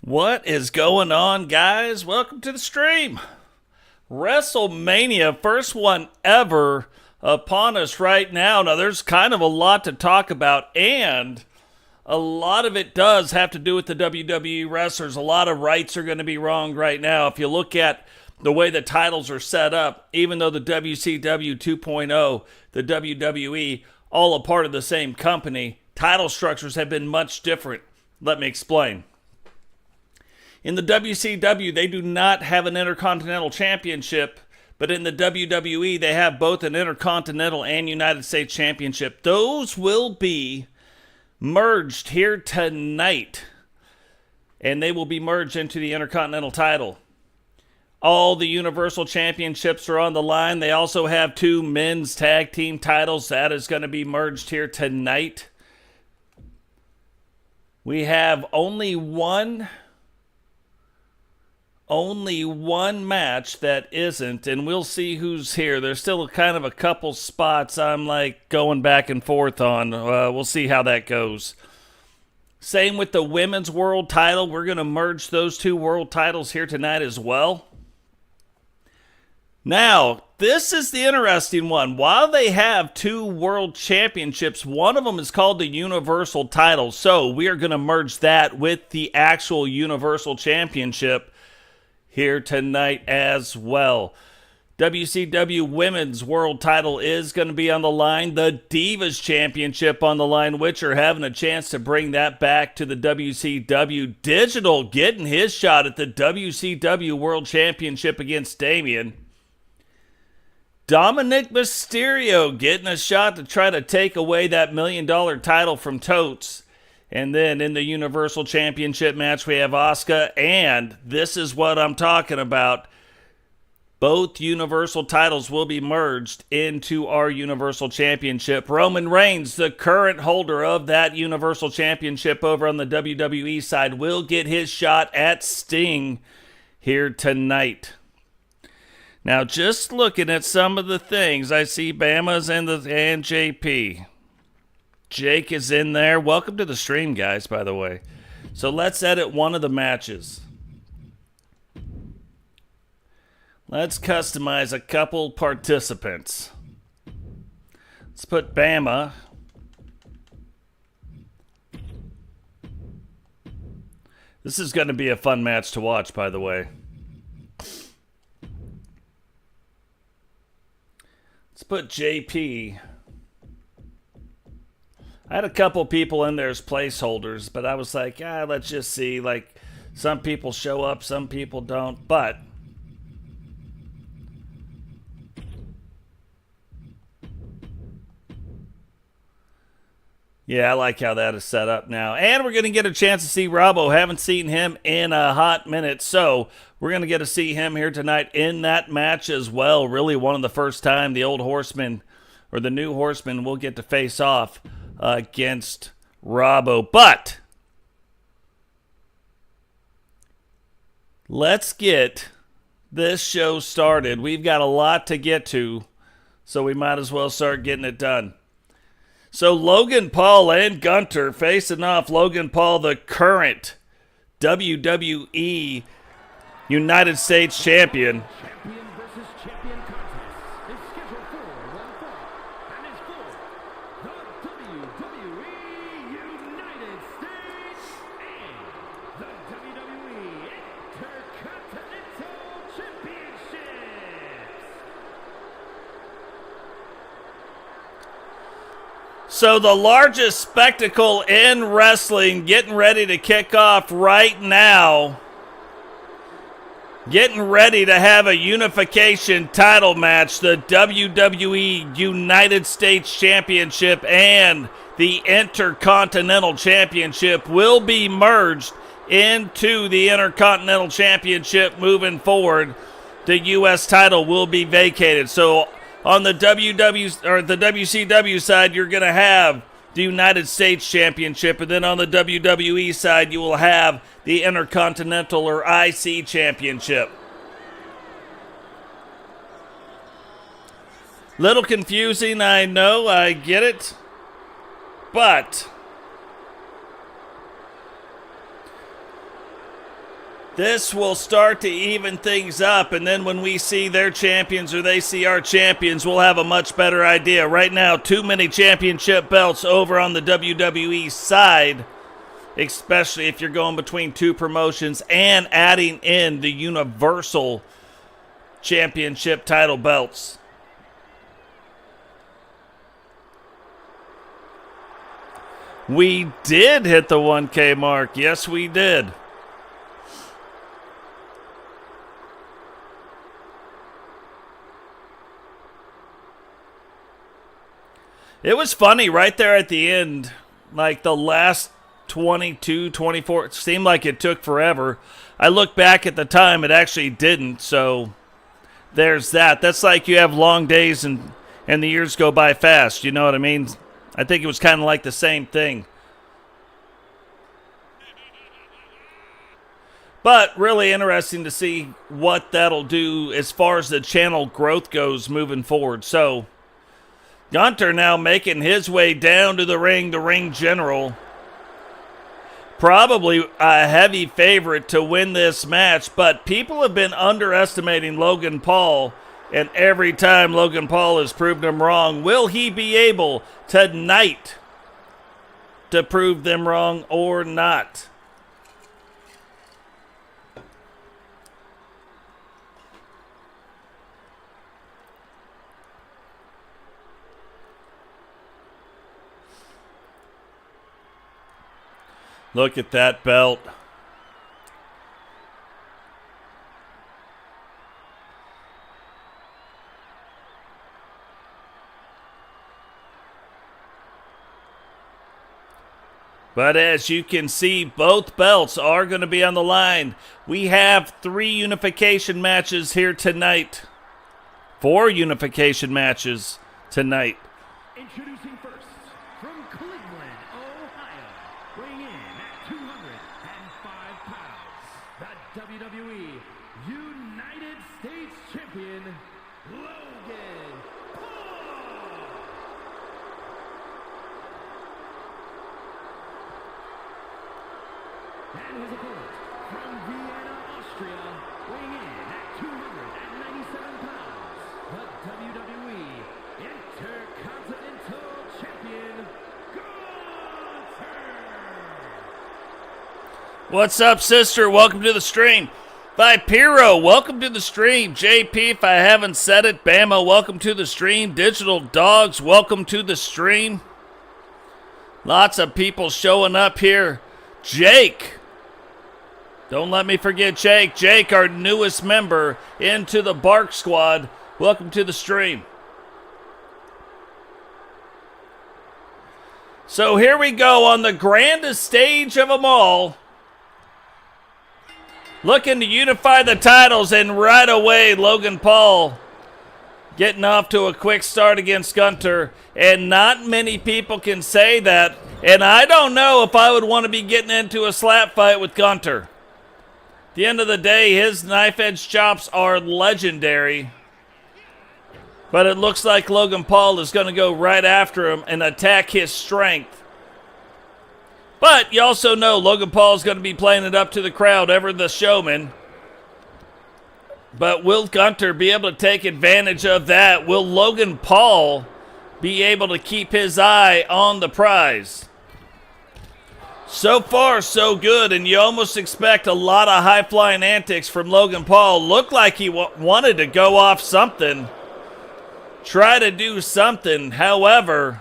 What is going on, guys? Welcome to the stream. Wrestlemania, first one ever upon us right now. Now, there's kind of a lot to talk about, and a lot of it does have to do with the WWE wrestlers. A lot of rights are going to be wrong right now. If you look at the way the titles are set up, even though the WCW 2.0, the WWE, all a part of the same company, title structures have been much different. Let me explain. In the WCW, they do not have an Intercontinental Championship, but in the WWE, they have both an Intercontinental and United States Championship. Those will be merged here tonight, and they will be merged into the Intercontinental title. All the Universal Championships are on the line. They also have two men's tag team titles. That is going to be merged here tonight. We have only one match that isn't, and we'll see who's here. There's still kind of a couple spots I'm like going back and forth on. We'll see how that goes. Same with the women's world title. We're going to merge those two world titles here tonight as well. Now, this is the interesting one. While they have two world championships, one of them is called the Universal title. So we are going to merge that with the actual Universal Championship here tonight as well. WCW Women's World title is going to be on the line. The Divas Championship on the line, which are having a chance to bring that back to the WCW. Digital getting his shot at the WCW World Championship against Damian. Dominic Mysterio getting a shot to try to take away that $1 million title from Totes. And then in the Universal Championship match, we have Asuka, and this is what I'm talking about. Both Universal titles will be merged into our Universal Championship. Roman Reigns, the current holder of that Universal Championship over on the WWE side, will get his shot at Sting here tonight. Now, just looking at some of the things, I see Bama's and JP. Jake is in there. Welcome to the stream, guys, by the way. So let's edit one of the matches. Let's customize a couple participants. Let's put Bama. This is going to be a fun match to watch, by the way. Let's put JP. I had a couple people in there as placeholders, but I was like, let's just see. Like, some people show up, some people don't. But yeah, I like how that is set up now. And we're going to get a chance to see Robbo. Haven't seen him in a hot minute. So we're going to get to see him here tonight in that match as well. Really one of the first time the old Horseman or the new Horseman will get to face off against Robbo. But let's get this show started. We've got a lot to get to, so we might as well start getting it done. So Logan Paul and Gunter facing off. Logan Paul, the current WWE United States champion. Champion versus champion contest is scheduled for one fall and is for the WWE United States and the WWE Intercontinental Championships. So the largest spectacle in wrestling getting ready to kick off right now. Getting ready to have a unification title match. The WWE United States Championship and the Intercontinental Championship will be merged into the Intercontinental Championship moving forward. The U.S. title will be vacated. So on the WCW side, you're going to have the United States Championship, and then on the WWE side, you will have the Intercontinental or IC Championship. Little confusing, I know, I get it, but This will start to even things up, and then when we see their champions or they see our champions, we'll have a much better idea. Right now, too many championship belts over on the WWE side, especially if you're going between two promotions and adding in the Universal Championship title belts. We did hit the 1K mark. Yes, we did. It was funny right there at the end, like the last 22, 24, it seemed like it took forever. I look back at the time, it actually didn't, so there's that. That's like you have long days and the years go by fast, you know what I mean? I think it was kind of like the same thing. But really interesting to see what that'll do as far as the channel growth goes moving forward. So, Gunter now making his way down to the ring general. Probably a heavy favorite to win this match, but people have been underestimating Logan Paul, and every time Logan Paul has proved them wrong. Will he be able tonight to prove them wrong or not? Look at that belt. But as you can see, both belts are going to be on the line. We have 3 unification matches here tonight. 4 unification matches tonight. Introducing first, from Cleveland, Ohio, weighing in at 205 pounds, the WWE United States Champion, Logan Paul. And his opponent, from Vienna, Austria, weighing in at 297 pounds, the WWE Intercontinental Champion, Gunter. What's up, sister? Welcome to the stream. Vipero, welcome to the stream. JP, if I haven't said it. Bama, welcome to the stream. Digital Dogs, welcome to the stream. Lots of people showing up here. Jake. Don't let me forget Jake. Jake, our newest member into the Bark Squad. Welcome to the stream. So here we go on the grandest stage of them all. Looking to unify the titles, and right away Logan Paul getting off to a quick start against Gunter. And not many people can say that. And I don't know if I would want to be getting into a slap fight with Gunter. At the end of the day, his knife-edge chops are legendary. But it looks like Logan Paul is going to go right after him and attack his strength. But you also know Logan Paul is going to be playing it up to the crowd, ever the showman. But will Gunter be able to take advantage of that? Will Logan Paul be able to keep his eye on the prize? So far, so good, and you almost expect a lot of high-flying antics from Logan Paul. Looked like he wanted to go off something, try to do something, however,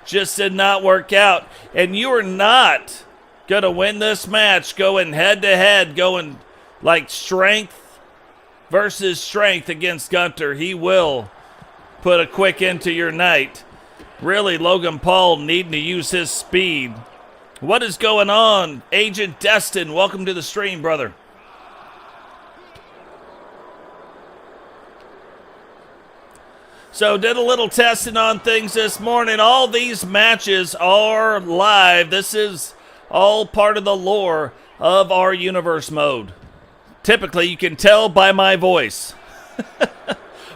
just did not work out. And you are not going to win this match going head-to-head, going like strength versus strength against Gunter. He will put a quick end to your night. Really, Logan Paul needing to use his speed. What is going on? Agent Destined, welcome to the stream, brother. So did a little testing on things this morning. All these matches are live. This is all part of the lore of our universe mode. Typically, you can tell by my voice.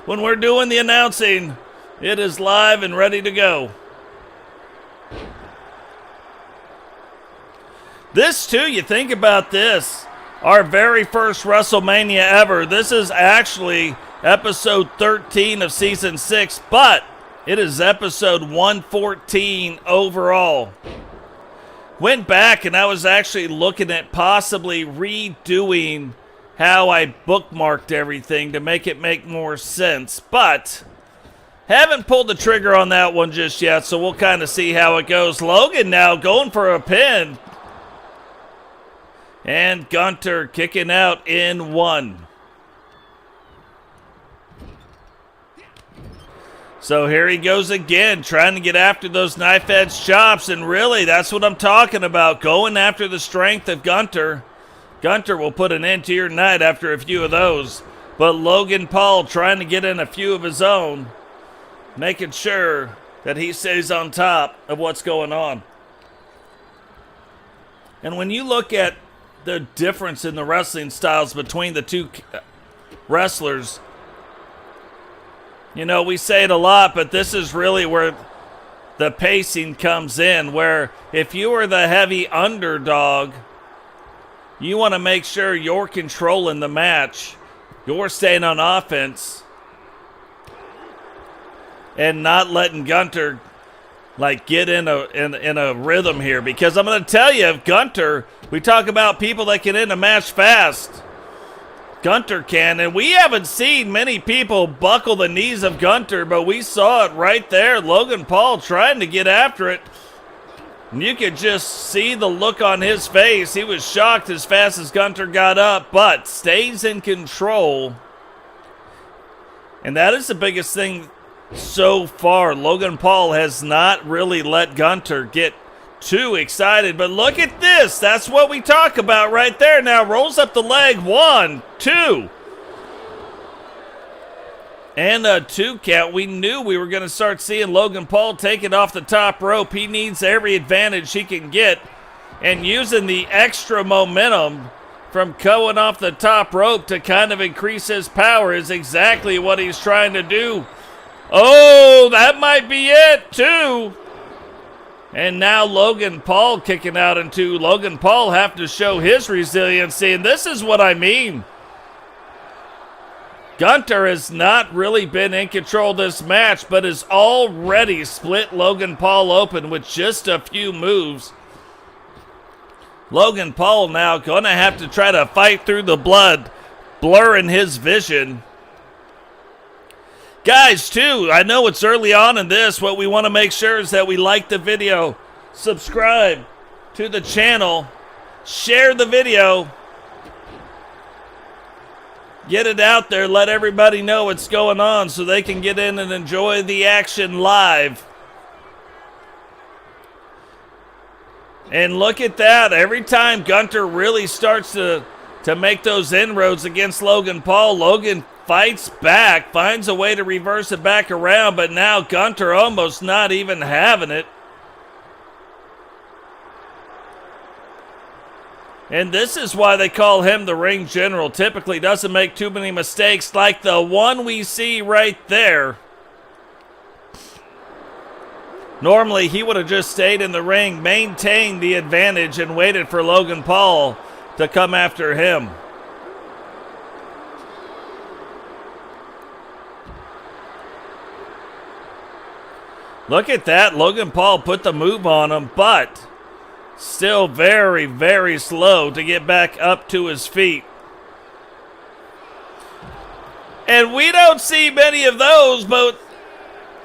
When we're doing the announcing, it is live and ready to go. This, too, you think about this. our very first WrestleMania ever. This is actually episode 13 of season 6, but it is episode 114 overall. Went back and I was actually looking at possibly redoing how I bookmarked everything to make it make more sense, but haven't pulled the trigger on that one just yet, so we'll kind of see how it goes. Logan now going for a pin. And Gunter kicking out in 1. So here he goes again, trying to get after those knife edge chops, and really, that's what I'm talking about, going after the strength of Gunter. Gunter will put an end to your night after a few of those, but Logan Paul trying to get in a few of his own, making sure that he stays on top of what's going on. And when you look at the difference in the wrestling styles between the two wrestlers, you know, we say it a lot, but this is really where the pacing comes in, where if you are the heavy underdog, you want to make sure you're controlling the match, you're staying on offense, and not letting Gunter get in a rhythm here. Because I'm going to tell you, if Gunter, we talk about people that can end a match fast. Gunter can, and we haven't seen many people buckle the knees of Gunter, but we saw it right there. Logan Paul trying to get after it. And you could just see the look on his face. He was shocked as fast as Gunter got up, but stays in control. And that is the biggest thing so far. Logan Paul has not really let Gunter get too excited, but look at this. That's what we talk about right there. Now rolls up the leg. 1, 2. And a 2 count. We knew we were going to start seeing Logan Paul take it off the top rope. He needs every advantage he can get, and using the extra momentum from going off the top rope to kind of increase his power is exactly what he's trying to do. Oh, that might be it too. And now Logan Paul kicking out in 2. Logan Paul have to show his resiliency, and this is what I mean. Gunter has not really been in control of this match, but has already split Logan Paul open with just a few moves. Logan Paul now going to have to try to fight through the blood, blurring his vision. Guys, too, I know it's early on in this. What we want to make sure is that we like the video, subscribe to the channel, share the video, get it out there, let everybody know what's going on so they can get in and enjoy the action live. And look at that. Every time Gunter really starts to make those inroads against Logan Paul, Logan fights back, finds a way to reverse it back around, but now Gunter almost not even having it. And this is why they call him the ring general. Typically doesn't make too many mistakes like the one we see right there. Normally he would have just stayed in the ring, maintained the advantage, and waited for Logan Paul to come after him. Look at that. Logan Paul put the move on him, but still very, very slow to get back up to his feet. And we don't see many of those, but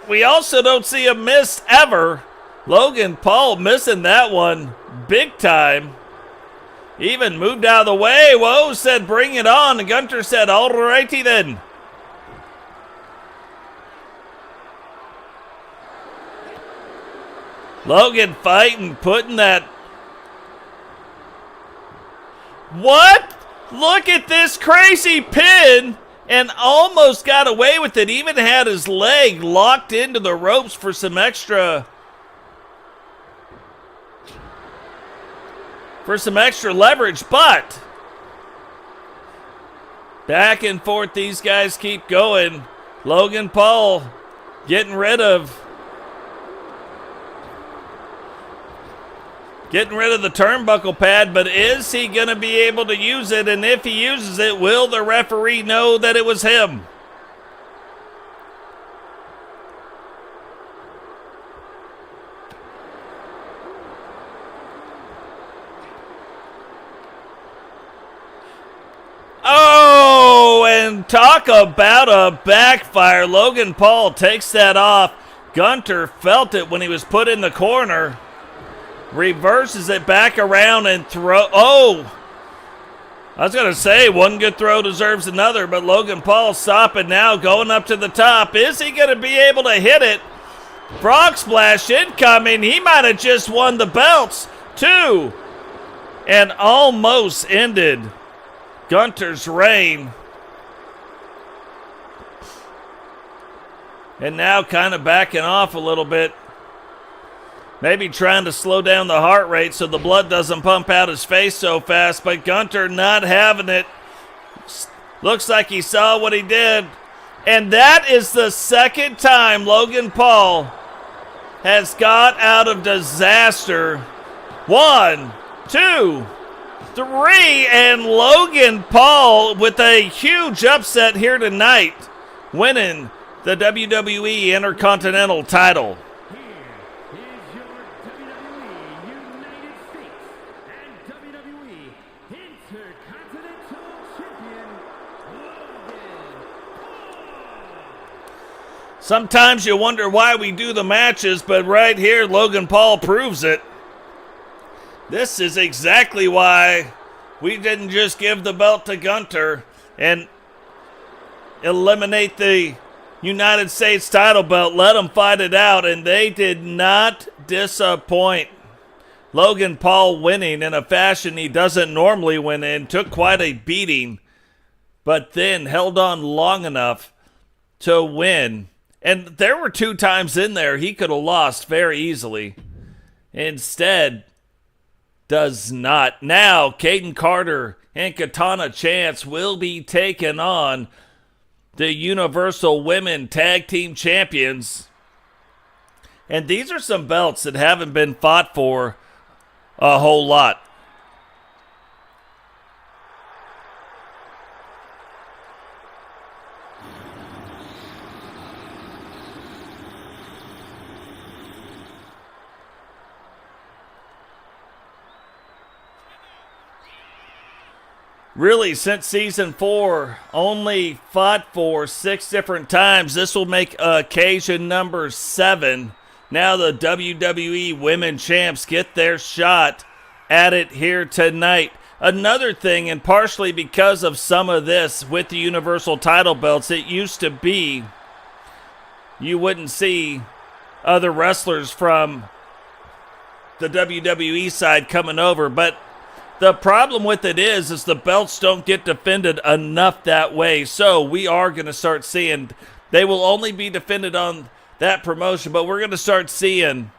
we also don't see a miss ever. Logan Paul missing that one big time. Even moved out of the way. Whoa, said bring it on. And Gunter said, all righty then. Logan fighting, putting that. What? Look at this crazy pin, and almost got away with it. Even had his leg locked into the ropes for some extra leverage, but back and forth these guys keep going. Logan Paul getting rid of getting rid of the turnbuckle pad, but is he going to be able to use it? And if he uses it, will the referee know that it was him? Oh, and talk about a backfire. Logan Paul takes that off. Gunter felt it when he was put in the corner. Reverses it back around and throw. Oh! I was going to say, one good throw deserves another, but Logan Paul stopping now, going up to the top. Is he going to be able to hit it? Frog splash incoming. He might have just won the belts. 2. And almost ended Gunter's reign. And now kind of backing off a little bit. Maybe trying to slow down the heart rate so the blood doesn't pump out his face so fast. But Gunter not having it. Looks like he saw what he did. And that is the second time Logan Paul has got out of disaster. 1, 2, 3. And Logan Paul with a huge upset here tonight, winning the WWE Intercontinental title. Here is your WWE United States and WWE Intercontinental Champion, Logan Paul. Sometimes you wonder why we do the matches, but right here, Logan Paul proves it. This is exactly why we didn't just give the belt to Gunter and eliminate the United States title belt. Let them fight it out, and they did not disappoint. Logan Paul winning in a fashion he doesn't normally win in, took quite a beating, but then held on long enough to win. And there were 2 times in there he could have lost very easily. Instead, does not. Now, Kayden Carter and Katana Chance will be taking on the Universal Women Tag Team Champions. And these are some belts that haven't been fought for a whole lot. Really, since season 4, only fought for 6 different times. This will make occasion number 7. Now the WWE Women Champs get their shot at it here tonight. Another thing, and partially because of some of this with the Universal title belts, it used to be you wouldn't see other wrestlers from the WWE side coming over, but the problem with it is the belts don't get defended enough that way. So we are going to start seeing, they will only be defended on that promotion, but we're going to start seeing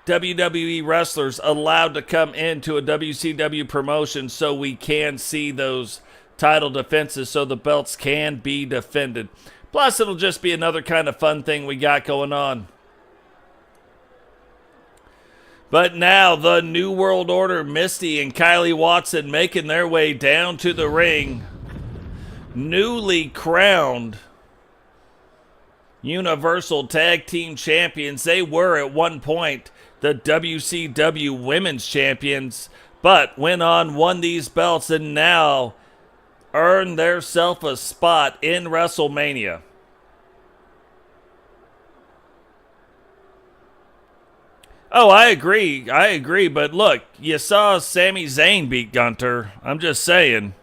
WWE wrestlers allowed to come into a WCW promotion so we can see those title defenses so the belts can be defended. Plus, it'll just be another kind of fun thing we got going on. But now the New World Order, Misti and Kylee Watson making their way down to the ring. Newly crowned Universal Tag Team Champions. They were at one point the WCW Women's Champions, but went on, won these belts, and now earned theirself a spot in WrestleMania. Oh, I agree, but look, you saw Sami Zayn beat Gunter. I'm just saying.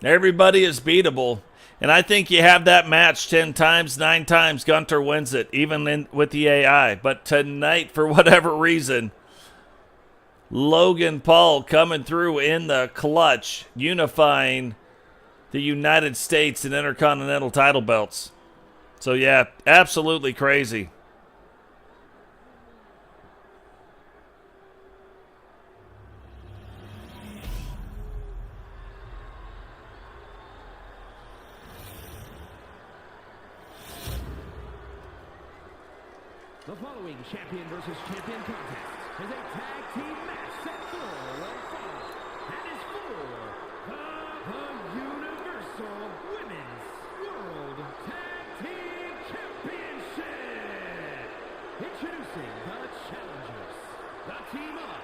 Everybody is beatable. And I think you have that match 10 times, 9 times, Gunter wins it, even with the AI. But tonight, for whatever reason, Logan Paul coming through in the clutch, unifying the United States and Intercontinental title belts. So yeah, absolutely crazy. The following champion versus champion contest is a tag team match set for one fall and is for the Universal Women's World Tag Team Championship. Introducing the challengers, the team of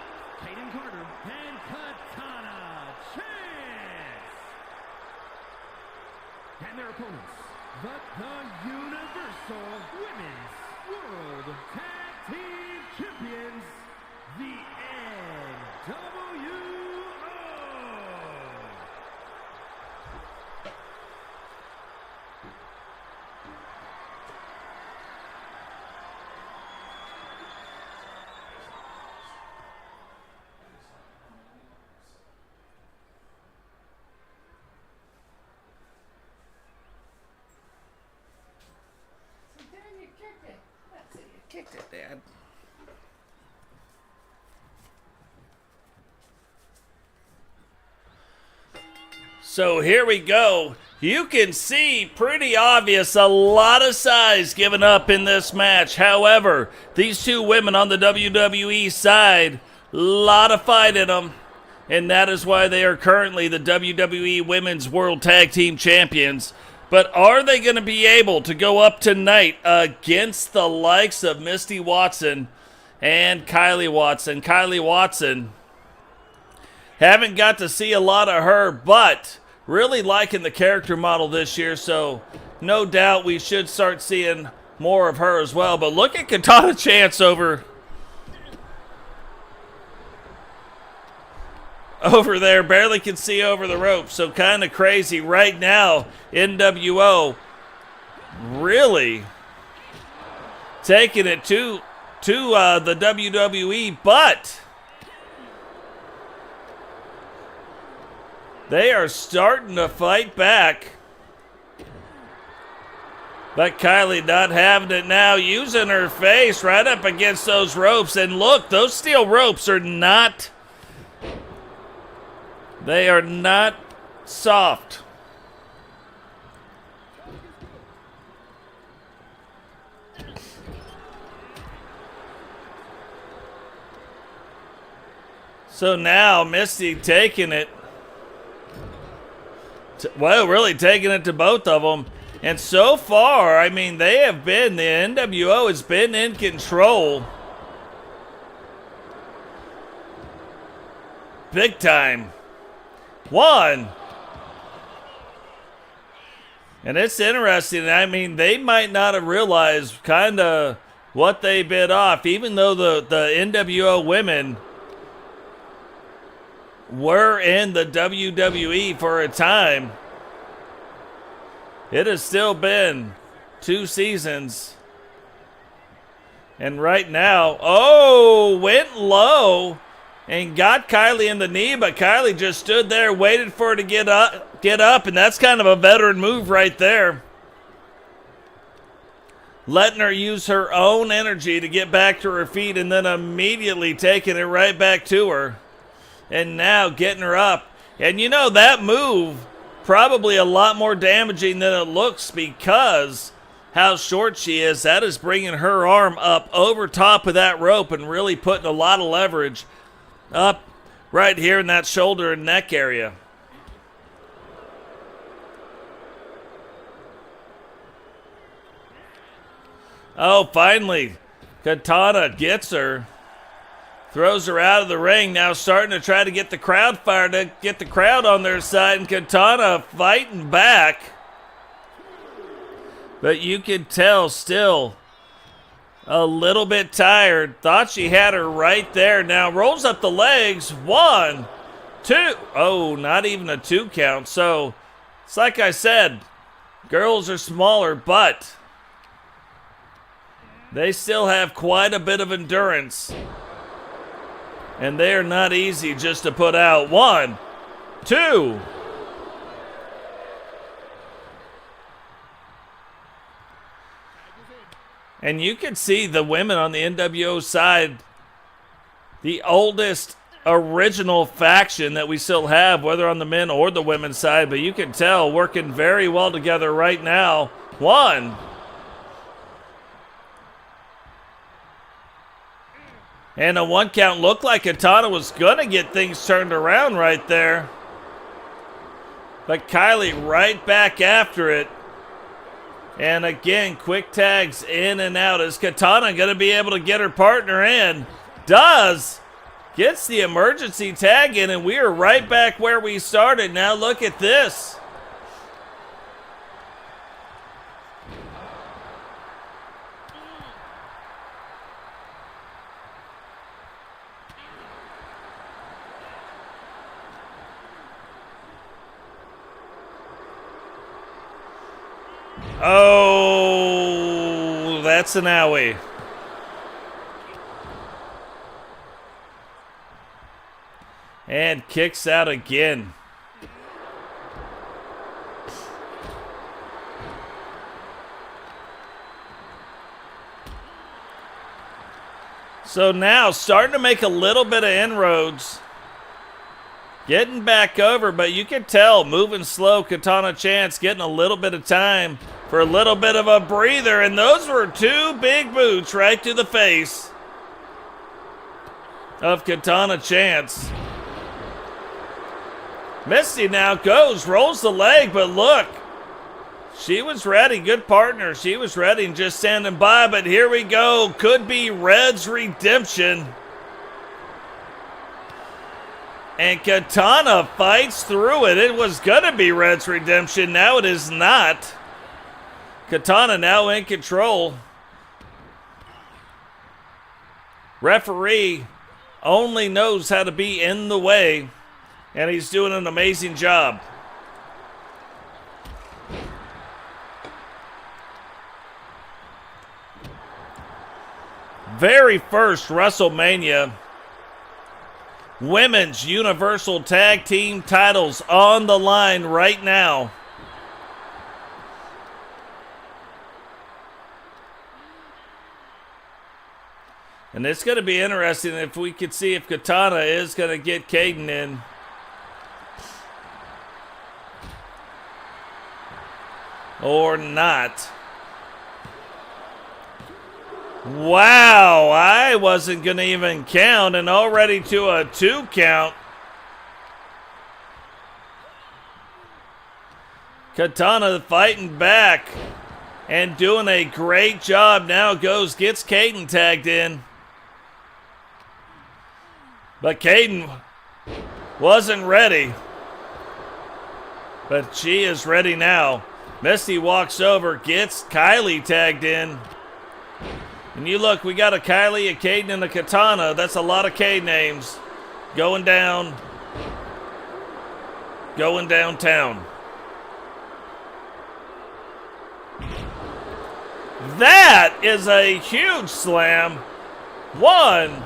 Kayden and Katana Chance. And their opponents, the Universal Women's World Tag Team Champions, the NWO. Kicked it, Dad. So here we go. You can see pretty obvious a lot of size given up in this match. However, these two women on the WWE side, a lot of fight in them. And that is why they are currently the WWE Women's World Tag Team Champions. But are they going to be able to go up tonight against the likes of Misti Watson and Kylee Watson? Kylee Watson, haven't got to see a lot of her, but really liking the character model this year, so no doubt we should start seeing more of her as well. But look at Katana Chance over there, barely can see over the rope, so kind of crazy right now. NWO really taking it to the WWE, but they are starting to fight back. But Kylee not having it now, using her face right up against those ropes, and look, those steel ropes are not, they are not soft. So now Misti taking it, really taking it to both of them. And so far, I mean, the NWO has been in control. Big time. One. And it's interesting. I mean, they might not have realized kind of what they bit off, even though the NWO women were in the WWE for a time. It has still been 2 seasons. And right now, went low and got Kylee in the knee, but Kylee just stood there, waited for her to get up, and that's kind of a veteran move right there. Letting her use her own energy to get back to her feet, and then immediately taking it right back to her. And now getting her up. And you know, that move probably a lot more damaging than it looks because how short she is. That is bringing her arm up over top of that rope and really putting a lot of leverage up right here in that shoulder and neck area. Oh, finally, Katana gets her. Throws her out of the ring, now starting to try to get the crowd fired up, get the crowd on their side, and Katana fighting back. But you can tell still a little bit tired. Thought she had her right there. Now rolls up the legs. 1, 2. Oh, not even a 2 count. So it's like I said, girls are smaller, but they still have quite a bit of endurance. And they are not easy just to put out. 1, 2. And you can see the women on the NWO side, the oldest original faction that we still have, whether on the men or the women's side. But you can tell working very well together right now. 1. And a 1 count looked like Katana was going to get things turned around right there. But Kylee right back after it. And again, quick tags in and out. Is Katana going to be able to get her partner in? Does. Gets the emergency tag in, and we are right back where we started. Now look at this. Oh, that's an owie. And kicks out again. So now starting to make a little bit of inroads. Getting back over, but you can tell moving slow. Katana Chance getting a little bit of time for a little bit of a breather. And those were 2 big boots right to the face of Katana Chance. Misti now goes, rolls the leg, but look. She was ready. Good partner. She was ready and just standing by, but here we go. Could be Red's redemption. And Katana fights through it. It was going to be Red's redemption. Now it is not. Katana now in control. Referee only knows how to be in the way, and he's doing an amazing job. Very first Wrestlemania. Women's Universal Tag Team titles on the line right now. And it's going to be interesting if we could see if Katana is going to get Kayden in. Or not. Wow, I wasn't going to even count, and already to a 2 count. Katana fighting back and doing a great job. Now gets Kayden tagged in. But Kayden wasn't ready. But she is ready now. Misti walks over, gets Kylee tagged in. And you look, we got a Kylee, a Kayden, and a Katana. That's a lot of K names. Going down. Going downtown. That is a huge slam. 1.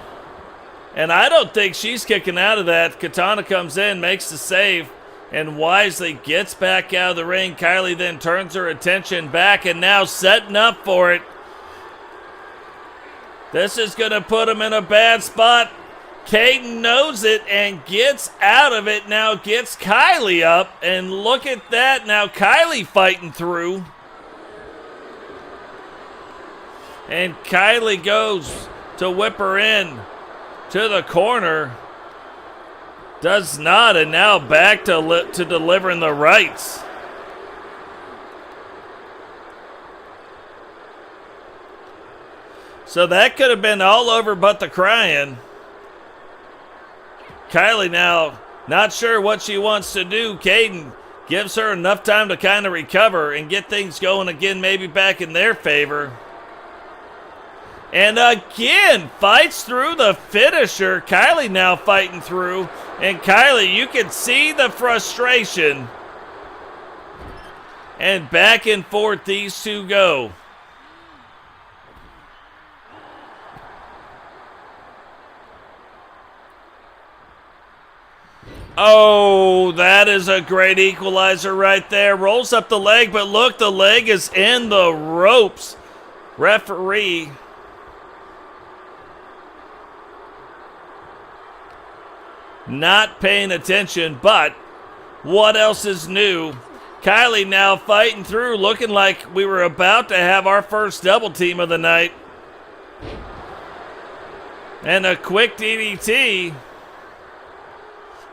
And I don't think she's kicking out of that. Katana comes in, makes the save, and wisely gets back out of the ring. Kylee then turns her attention back and now setting up for it. This is going to put him in a bad spot. Kayden knows it and gets out of it. Now gets Kylee up. And look at that. Now Kylee fighting through. And Kylee goes to whip her in to the corner. Does not. And now back to delivering the rights. So that could have been all over but the crying. Kylee now not sure what she wants to do. Kayden gives her enough time to kind of recover and get things going again, maybe back in their favor. And again, fights through the finisher. Kylee now fighting through. And Kylee, you can see the frustration. And back and forth these two go. Oh, that is a great equalizer right there. Rolls up the leg, but look, the leg is in the ropes. Referee not paying attention, but what else is new? Kylee now fighting through, looking like we were about to have our first double team of the night. And a quick DDT.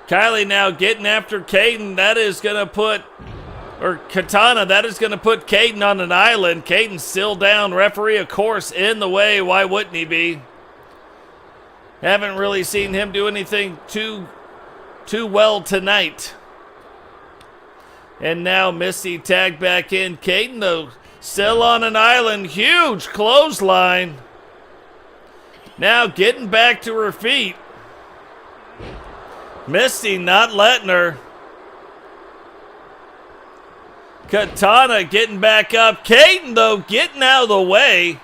Kylee now getting after Kayden. That is going to put, or Katana, that is going to put Kayden on an island. Kayden's still down. Referee, of course, in the way. Why wouldn't he be? Haven't really seen him do anything too well tonight. And now Misti tagged back in. Kayden, though, still on an island. Huge clothesline. Now getting back to her feet. Misti not letting her. Katana getting back up. Kayden, though, getting out of the way.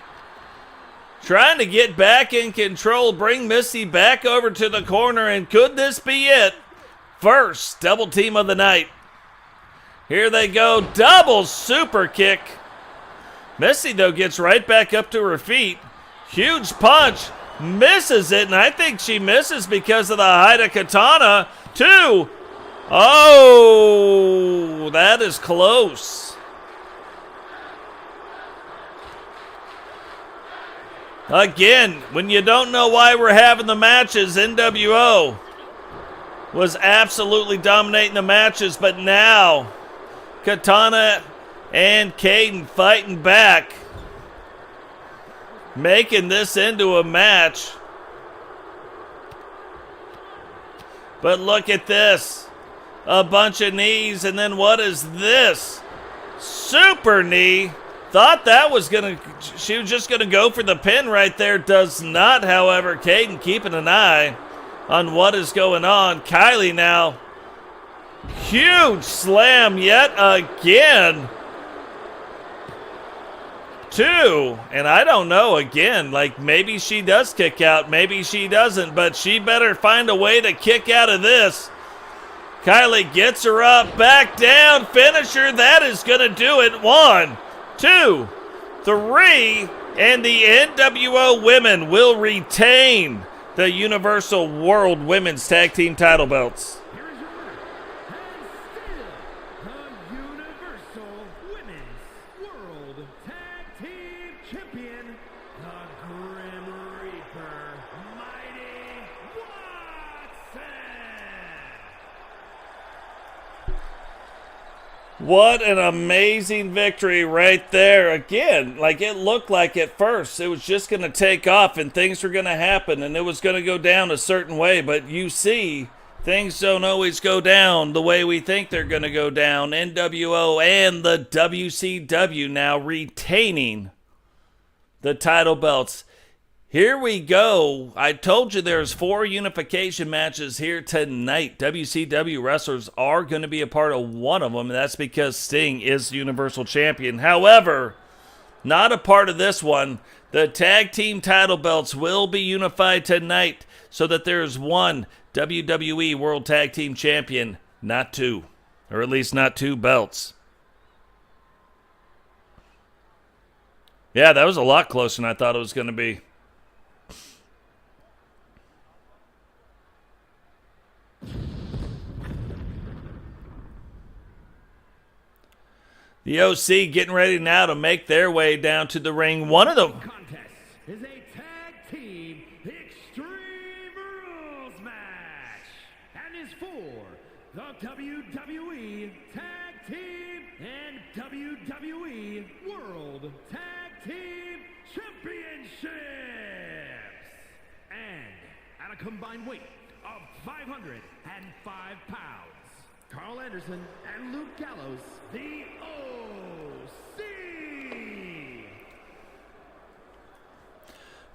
Trying to get back in control. Bring Misti back over to the corner. And could this be it? First double team of the night. Here they go. Double super kick. Misti, though, gets right back up to her feet. Huge punch. Misses it, and I think she misses because of the height of Katana. 2. Oh, that is close. Again, when you don't know why we're having the matches, NWO was absolutely dominating the matches, but now Katana and Kayden fighting back, making this into a match. But look at this. A bunch of knees, and then what is this? Super knee. Thought that was she was just gonna go for the pin right there. Does not, however. Kayden keeping an eye on what is going on. Kylee now. Huge slam yet again. 2, and I don't know, again, like maybe she does kick out, maybe she doesn't, but she better find a way to kick out of this. Kylee gets her up, back down, finisher, that is going to do it. 1, 2, 3, and the NWO women will retain the Universal World Women's Tag Team title belts. Here is your winner, and still the Universal Women's World Tag Team Champion, the Grim Reaper, Mighty Watson. What an amazing victory right there. Again, like it looked like at first it was just going to take off and things were going to happen and it was going to go down a certain way, but you see, things don't always go down the way we think they're going to go down. NWO and the WCW now retaining the title belts. Here we go. I told you there's 4 unification matches here tonight. WCW wrestlers are going to be a part of one of them, and that's because Sting is Universal Champion. However, not a part of this one. The tag team title belts will be unified tonight so that there's one WWE World Tag Team Champion, not 2, or at least not 2 belts. Yeah, that was a lot closer than I thought it was going to be. The OC getting ready now to make their way down to the ring. One of them. Contest is a tag team Extreme Rules match and is for the WWE Tag Team and WWE World Tag Team Championships. And at a combined weight of 505 pounds, Karl Anderson and Luke Gallows, the OC.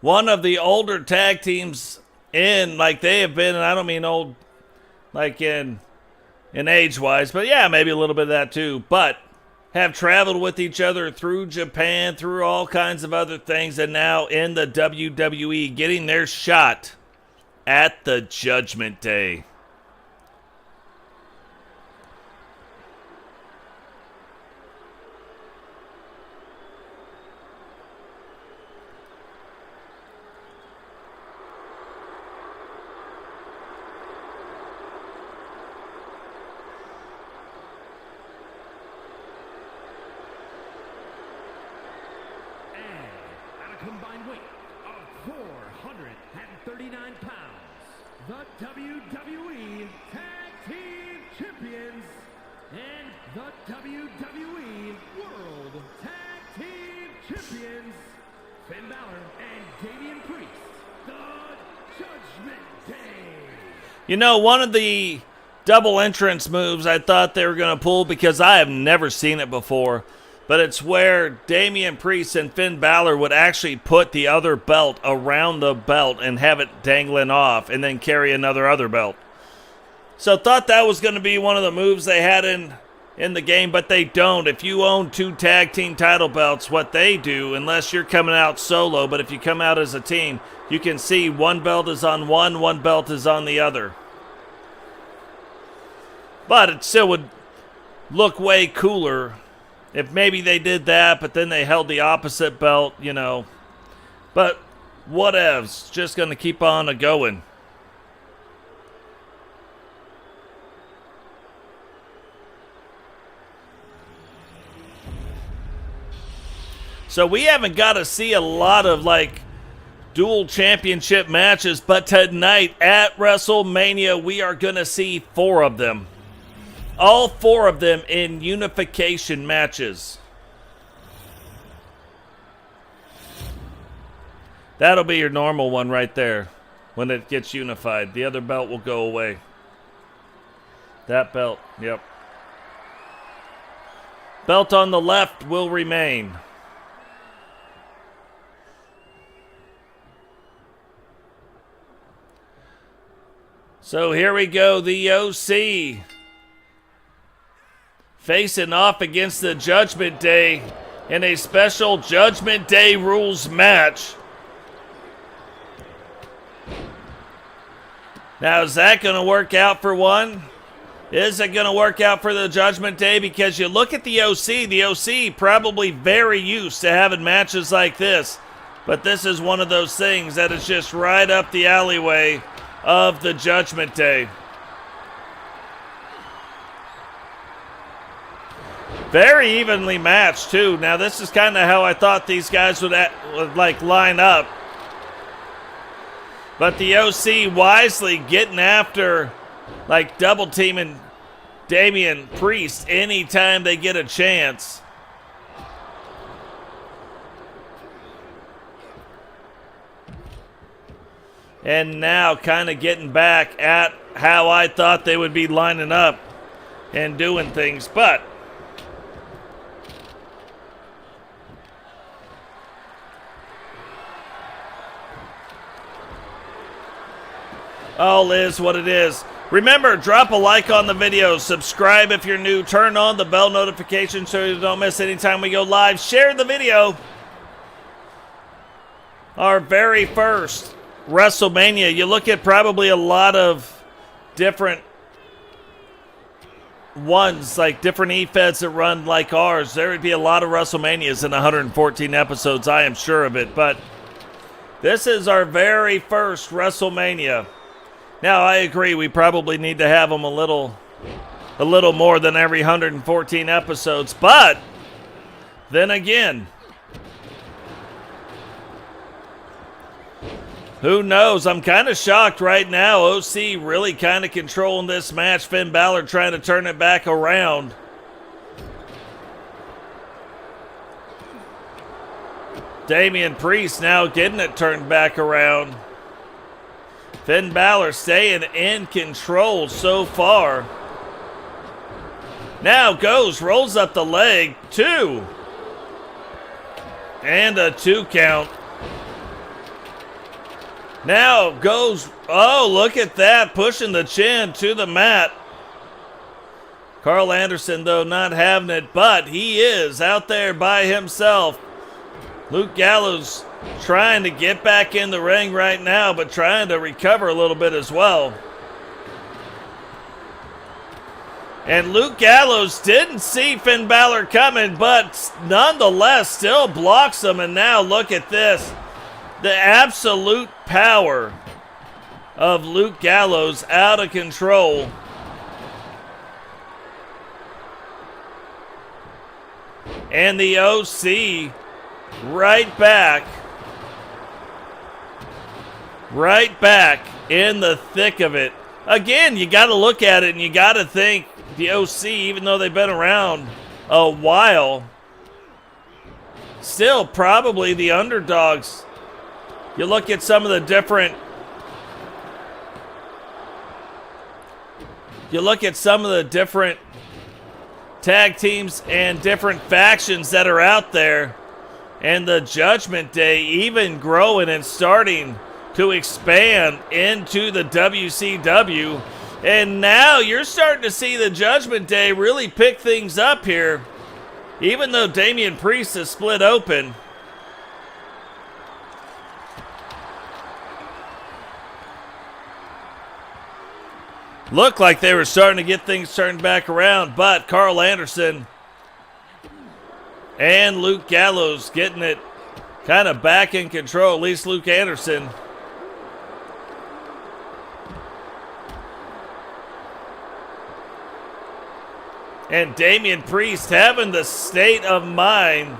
One of the older tag teams in, like they have been, and I don't mean old like in age-wise, but yeah, maybe a little bit of that too, but have traveled with each other through Japan, through all kinds of other things, and now in the WWE getting their shot at the Judgment Day. Combined weight of 439 pounds, the WWE Tag Team Champions and the WWE World Tag Team Champions, Finn Balor and Damian Priest, the Judgment Day. You know, one of the double entrance moves I thought they were going to pull, because I have never seen it before, but it's where Damian Priest and Finn Balor would actually put the other belt around the belt and have it dangling off and then carry other belt. So thought that was going to be one of the moves they had in the game, but they don't. If you own 2 tag team title belts, what they do, unless you're coming out solo, but if you come out as a team, you can see one belt is on one belt is on the other. But it still would look way cooler if maybe they did that, but then they held the opposite belt, you know. But whatevs, just going to keep on a-going. So we haven't got to see a lot of, like, dual championship matches, but tonight at WrestleMania, we are going to see 4 of them. All 4 of them in unification matches. That'll be your normal one right there when it gets unified. The other belt will go away. That belt, yep. Belt on the left will remain. So here we go, the OC facing off against the Judgment Day in a special Judgment Day rules match. Now, is that going to work out for one? Is it going to work out for the Judgment Day? Because you look at the OC probably very used to having matches like this. But this is one of those things that is just right up the alleyway of the Judgment Day. Very evenly matched, too. Now, this is kind of how I thought these guys would like line up. But the OC wisely getting after, like, double teaming Damian Priest anytime they get a chance. And now kind of getting back at how I thought they would be lining up and doing things. But all is what it is. Remember, drop a like on the video. Subscribe if you're new. Turn on the bell notification so you don't miss any time we go live. Share the video. Our very first WrestleMania. You look at probably a lot of different ones, like different E-Feds that run like ours. There would be a lot of WrestleManias in 114 episodes, I am sure of it. But this is our very first WrestleMania. Now, I agree, we probably need to have them a little more than every 114 episodes. But then again, who knows? I'm kind of shocked right now. OC really kind of controlling this match. Finn Balor trying to turn it back around. Damian Priest now getting it turned back around. Finn Balor staying in control so far. Now goes, rolls up the leg. 2. And a 2 count. Now goes, oh, look at that, pushing the chin to the mat. Karl Anderson, though, not having it, but he is out there by himself. Luke Gallows trying to get back in the ring right now, but trying to recover a little bit as well. And Luke Gallows didn't see Finn Balor coming, but nonetheless still blocks him. And now look at this. The absolute power of Luke Gallows out of control. And the OC right back right back in the thick of it. Again, you got to look at it and you got to think the OC, even though they've been around a while, still probably the underdogs. You look at some of the different tag teams and different factions that are out there, and the Judgment Day even growing and starting to expand into the WCW. And now you're starting to see the Judgment Day really pick things up here, even though Damian Priest is split open. Looked like they were starting to get things turned back around, but Karl Anderson and Luke Gallows getting it kind of back in control, at least Luke Anderson. And Damian Priest having the state of mind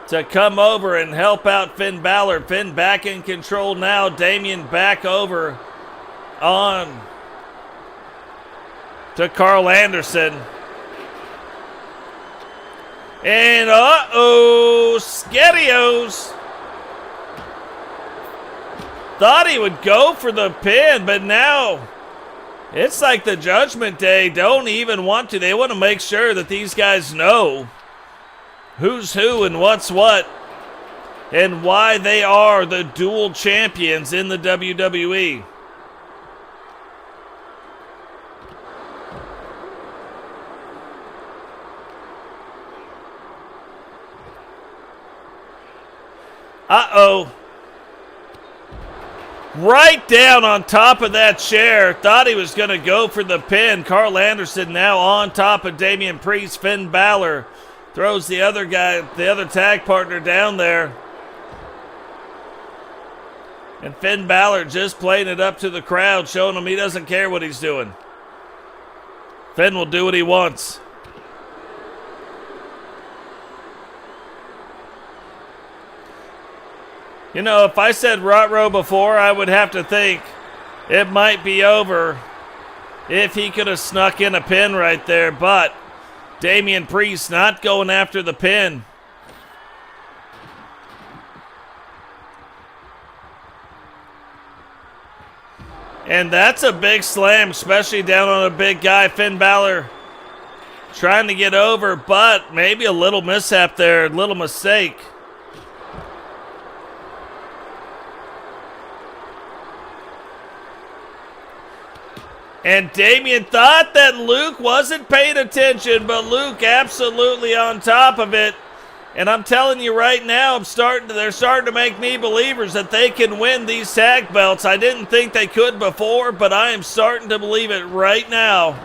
to come over and help out Finn Balor. Finn back in control now. Damian back over on to Karl Anderson. And Skedios thought he would go for the pin, but now it's like the Judgment Day don't even want to. They want to make sure that these guys know who's who and what's what and why they are the dual champions in the WWE. Right down on top of that chair. Thought he was going to go for the pin. Karl Anderson now on top of Damian Priest. Finn Balor throws the other guy, the other tag partner down there. And Finn Balor just playing it up to the crowd, showing him he doesn't care what he's doing. Finn will do what he wants. You know, if I said Rotro before, I would have to think it might be over if he could have snuck in a pin right there, but Damian Priest not going after the pin. And that's a big slam, especially down on a big guy. Finn Balor trying to get over, but maybe a little mishap there, a little mistake. And Damian thought that Luke wasn't paying attention, but Luke absolutely on top of it. And I'm telling you right now, they're starting to make me believers that they can win these tag belts. I didn't think they could before, but I am starting to believe it right now.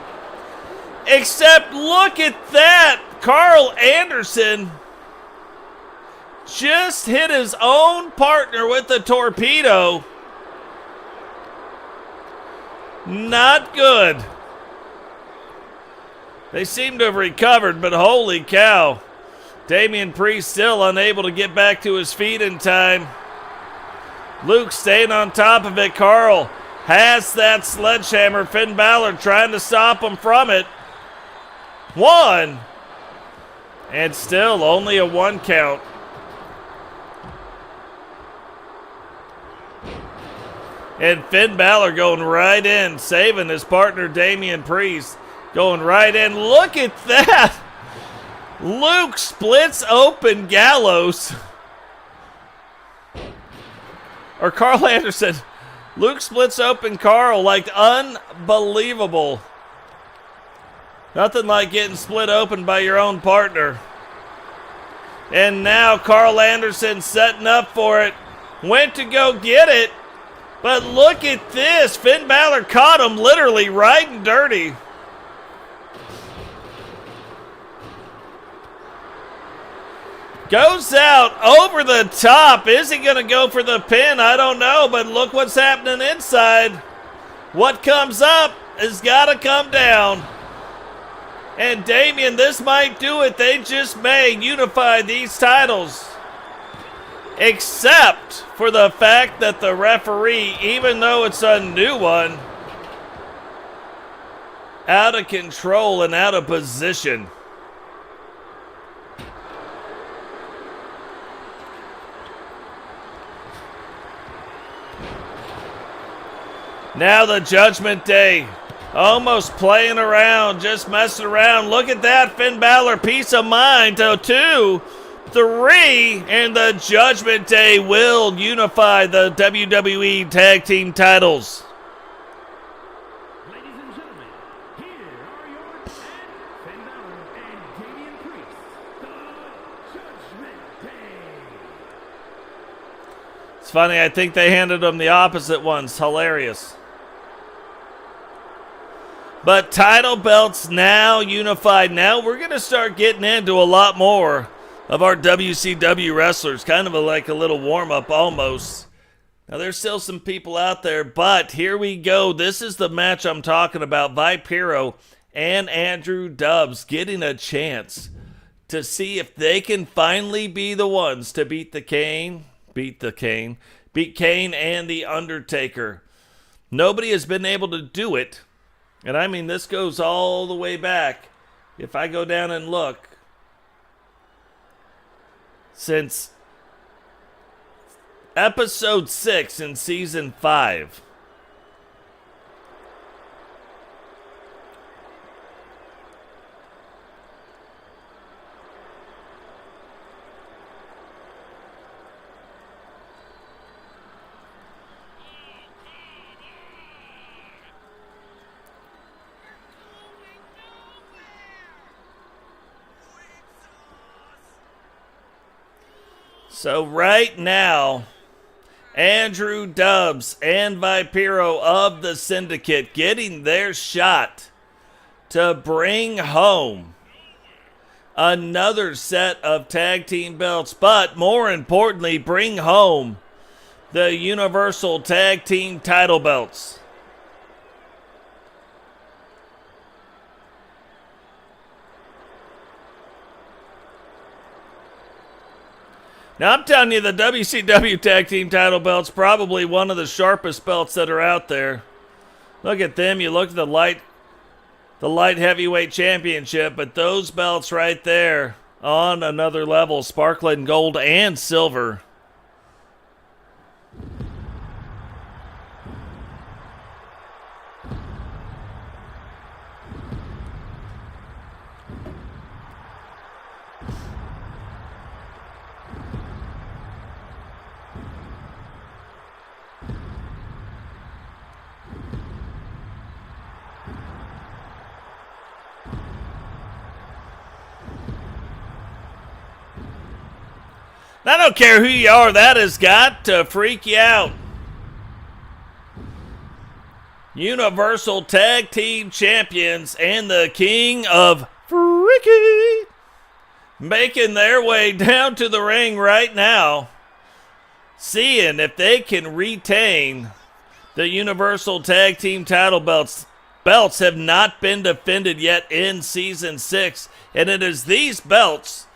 Except look at that. Karl Anderson just hit his own partner with the torpedo. Not good. They seem to have recovered, but holy cow. Damian Priest still unable to get back to his feet in time. Luke staying on top of it. Karl has that sledgehammer. Finn Balor trying to stop him from it. One. And still only a 1 count. And Finn Balor going right in, saving his partner Damian Priest. Going right in. Look at that. Luke splits open Gallows. Or Karl Anderson. Luke splits open Karl. Like unbelievable. Nothing like getting split open by your own partner. And now Karl Anderson setting up for it. Went to go get it. But look at this. Finn Balor caught him literally right and dirty. Goes out over the top. Is he going to go for the pin? I don't know, but look what's happening inside. What comes up has got to come down. And Damian, this might do it. They just may unify these titles. except for the fact that the referee, even though it's a new one, out of control and out of position. Now the Judgment Day almost playing around, just messing around. Look at that, Finn Balor, peace of mind to 2, 3, and the Judgment Day will unify the WWE Tag Team titles. Ladies and gentlemen, here are your Finn Balor and Damian Priest, the Judgment Day. It's funny, I think they handed them the opposite ones. Hilarious. But title belts now unified. Now we're going to start getting into a lot more of our WCW wrestlers. Kind of like a little warm-up almost. Now there's still some people out there, but here we go. This is the match I'm talking about. Vipero and Andrew Dobbs getting a chance to see if they can finally be the ones to beat Kane and the Undertaker. Nobody has been able to do it. And I mean, this goes all the way back. If I go down and look, since episode 6 in season 5. So right now, Andrew Dobbs and Vipero of the Syndicate getting their shot to bring home another set of tag team belts, but more importantly, bring home the Universal Tag Team title belts. Now, I'm telling you, the WCW Tag Team title belt's probably one of the sharpest belts that are out there. Look at them. You look at the light heavyweight championship, but those belts right there on another level, sparkling gold and silver. I don't care who you are, that has got to freak you out. Universal Tag Team Champions and the King of Freaky making their way down to the ring right now, seeing if they can retain the Universal Tag Team title belts. Belts have not been defended yet in Season 6, and it is these belts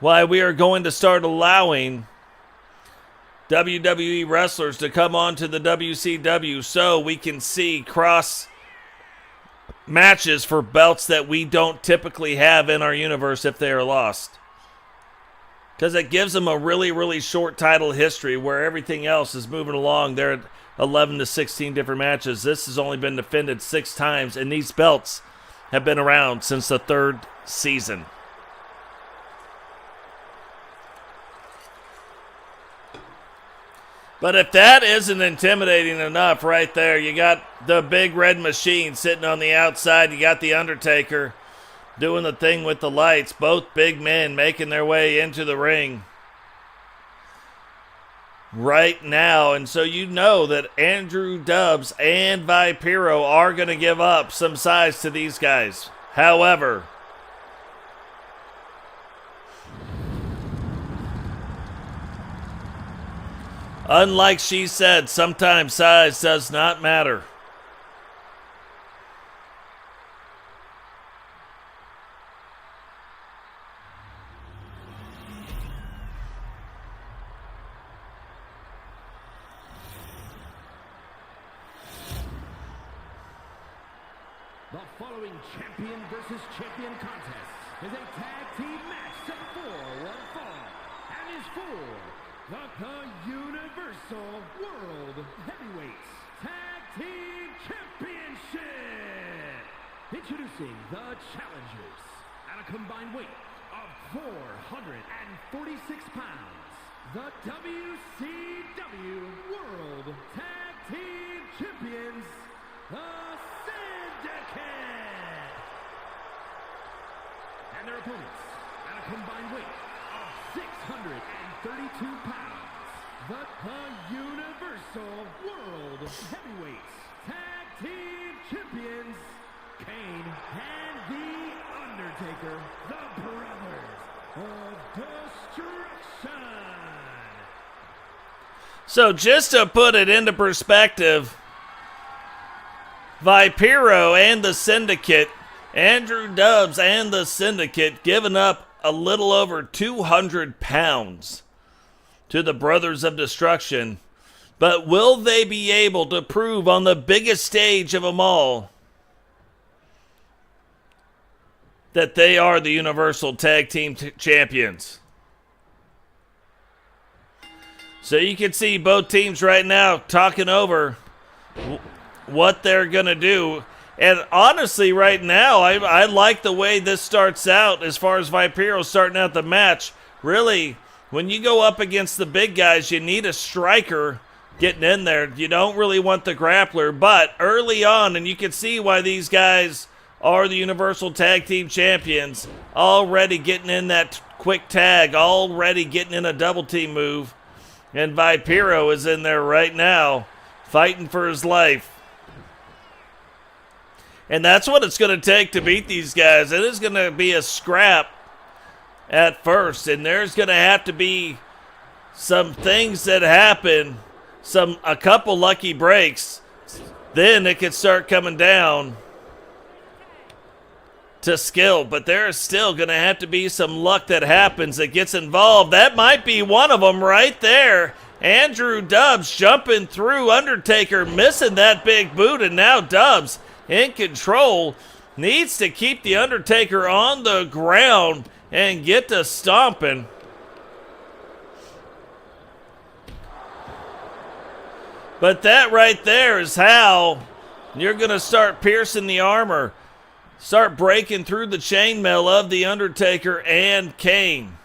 why we are going to start allowing WWE wrestlers to come on to the WCW so we can see cross matches for belts that we don't typically have in our universe if they are lost. Because it gives them a really, really short title history where everything else is moving along. They're at 11 to 16 different matches. This has only been defended 6 times, and these belts have been around since the 3rd season. But if that isn't intimidating enough right there, you got the big red machine sitting on the outside. You got the Undertaker doing the thing with the lights. Both big men making their way into the ring right now. And so you know that Andrew Dobbs and Vipero are going to give up some size to these guys. However, unlike she said, sometimes size does not matter. The following champion versus champion contest is a tag team match set for one fall and is for the Universal World Heavyweights Tag Team Championship. Introducing the challengers at a combined weight of 446 pounds, the WCW World Tag Team Champions, the Syndicate. And their opponents at a combined weight of 632 pounds, the Universal World Heavyweights Tag Team Champions, Kane and the Undertaker, the Brothers of Destruction. So just to put it into perspective, Vipero and the Syndicate, Andrew Dubs and the Syndicate, giving up a little over 200 pounds to the Brothers of Destruction. But will they be able to prove on the biggest stage of them all that they are the Universal Tag Team Champions? So you can see both teams right now talking over what they're going to do. And honestly, right now, I like the way this starts out as far as Vipero starting out the match. Really, when you go up against the big guys, you need a striker getting in there. You don't really want the grappler. But early on, and you can see why these guys are the Universal Tag Team Champions, already getting in that quick tag, already getting in a double team move. And Vipero is in there right now, fighting for his life. And that's what it's going to take to beat these guys. It is going to be a scrap at first. And there's going to have to be some things that happen, a couple lucky breaks. Then it could start coming down to skill. But there is still going to have to be some luck that happens that gets involved. That might be one of them right there. Andrew Dubs jumping through Undertaker, missing that big boot. And now Dubs in control, needs to keep the Undertaker on the ground and get to stomping. But that right there is how you're going to start piercing the armor, start breaking through the chainmail of the Undertaker and Kane.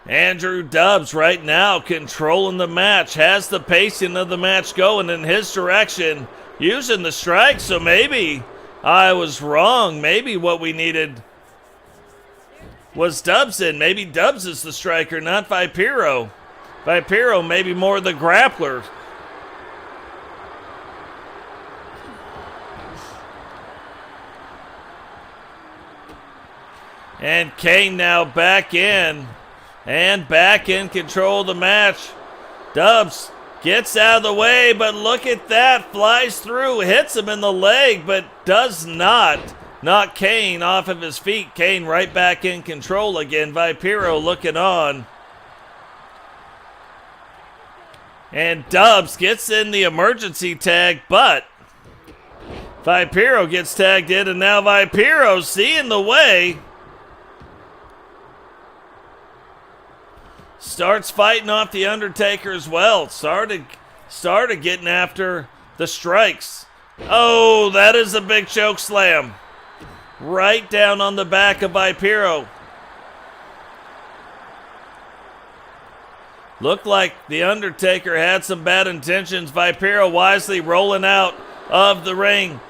Andrew Dubs right now controlling the match, has the pacing of the match going in his direction, using the strike. So maybe I was wrong. Maybe what we needed was Dubs in. Maybe Dubs is the striker, not Vipero. Vipero maybe more the grappler. And Kane now back in. And back in control of the match. Dubs gets out of the way, but look at that. Flies through, hits him in the leg, but does not knock Kane off of his feet. Kane right back in control again. Vipero looking on. And Dubs gets in the emergency tag, but Vipero gets tagged in, and now Vipero seeing the way. Starts fighting off the Undertaker as well. Started getting after the strikes. Oh, that is a big choke slam. Right down on the back of Vipero. Looked like the Undertaker had some bad intentions. Vipero wisely rolling out of the ring.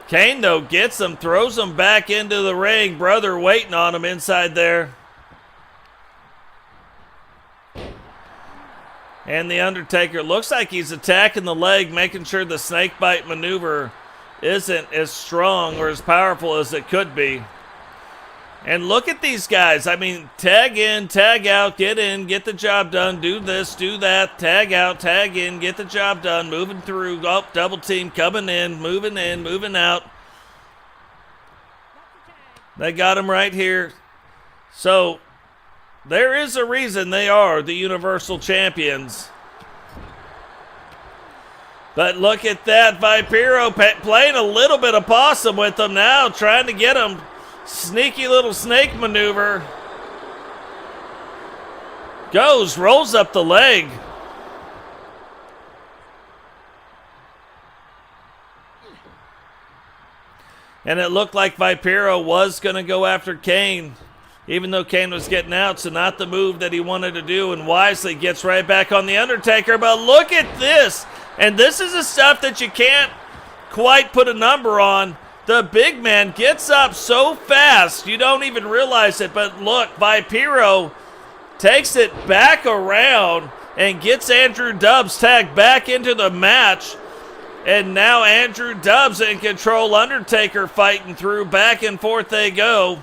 Kane, though, gets him, throws him back into the ring. Brother waiting on him inside there. And the Undertaker looks like he's attacking the leg, making sure the snakebite maneuver isn't as strong or as powerful as it could be. And look at these guys. I mean, tag in, tag out, get in, get the job done, do this, do that, tag out, tag in, get the job done, moving through, oh, double team, coming in, moving out. They got him right here. So There is a reason they are the Universal Champions. But look at that, Vipero playing a little bit of possum with them now, trying to get him. Sneaky little snake maneuver. Goes, rolls up the leg. And it looked like Vipero was going to go after Kane, even though Kane was getting out, so not the move that he wanted to do, and wisely gets right back on the Undertaker. But look at this. And this is the stuff that you can't quite put a number on. The big man gets up so fast, you don't even realize it. But look, Vipero takes it back around and gets Andrew Dubs tagged back into the match. And now Andrew Dubs in control, Undertaker fighting through, back and forth they go.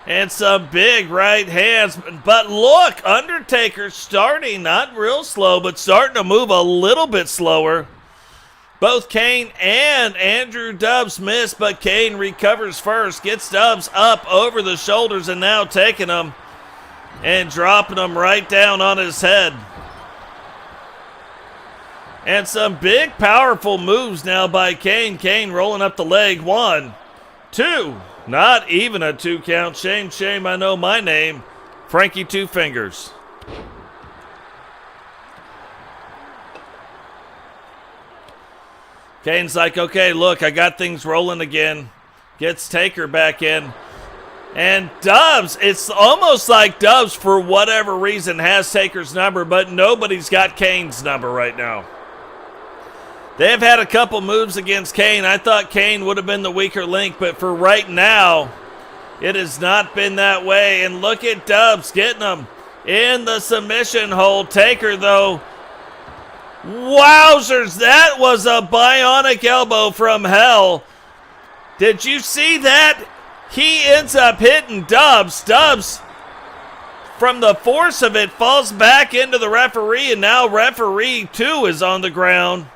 And some big right hands. But look, Undertaker starting, not real slow, but starting to move a little bit slower. Both Kane and Andrew Dubs miss, but Kane recovers first, gets Dubs up over the shoulders, and now taking him and dropping him right down on his head. And some big, powerful moves now by Kane. Kane rolling up the leg. 1, 2. Not even a 2 count. Shame, shame, I know my name. Frankie Two Fingers. Kane's like, okay, look, I got things rolling again. Gets Taker back in. And Dubs, it's almost like Dubs, for whatever reason, has Taker's number, but nobody's got Kane's number right now. They've had a couple moves against Kane. I thought Kane would have been the weaker link, but for right now, it has not been that way. And look at Dubs getting him in the submission hold. Taker, though, wowzers, that was a bionic elbow from hell. Did you see that? He ends up hitting Dubs. Dubs, from the force of it, falls back into the referee, and now referee 2 is on the ground.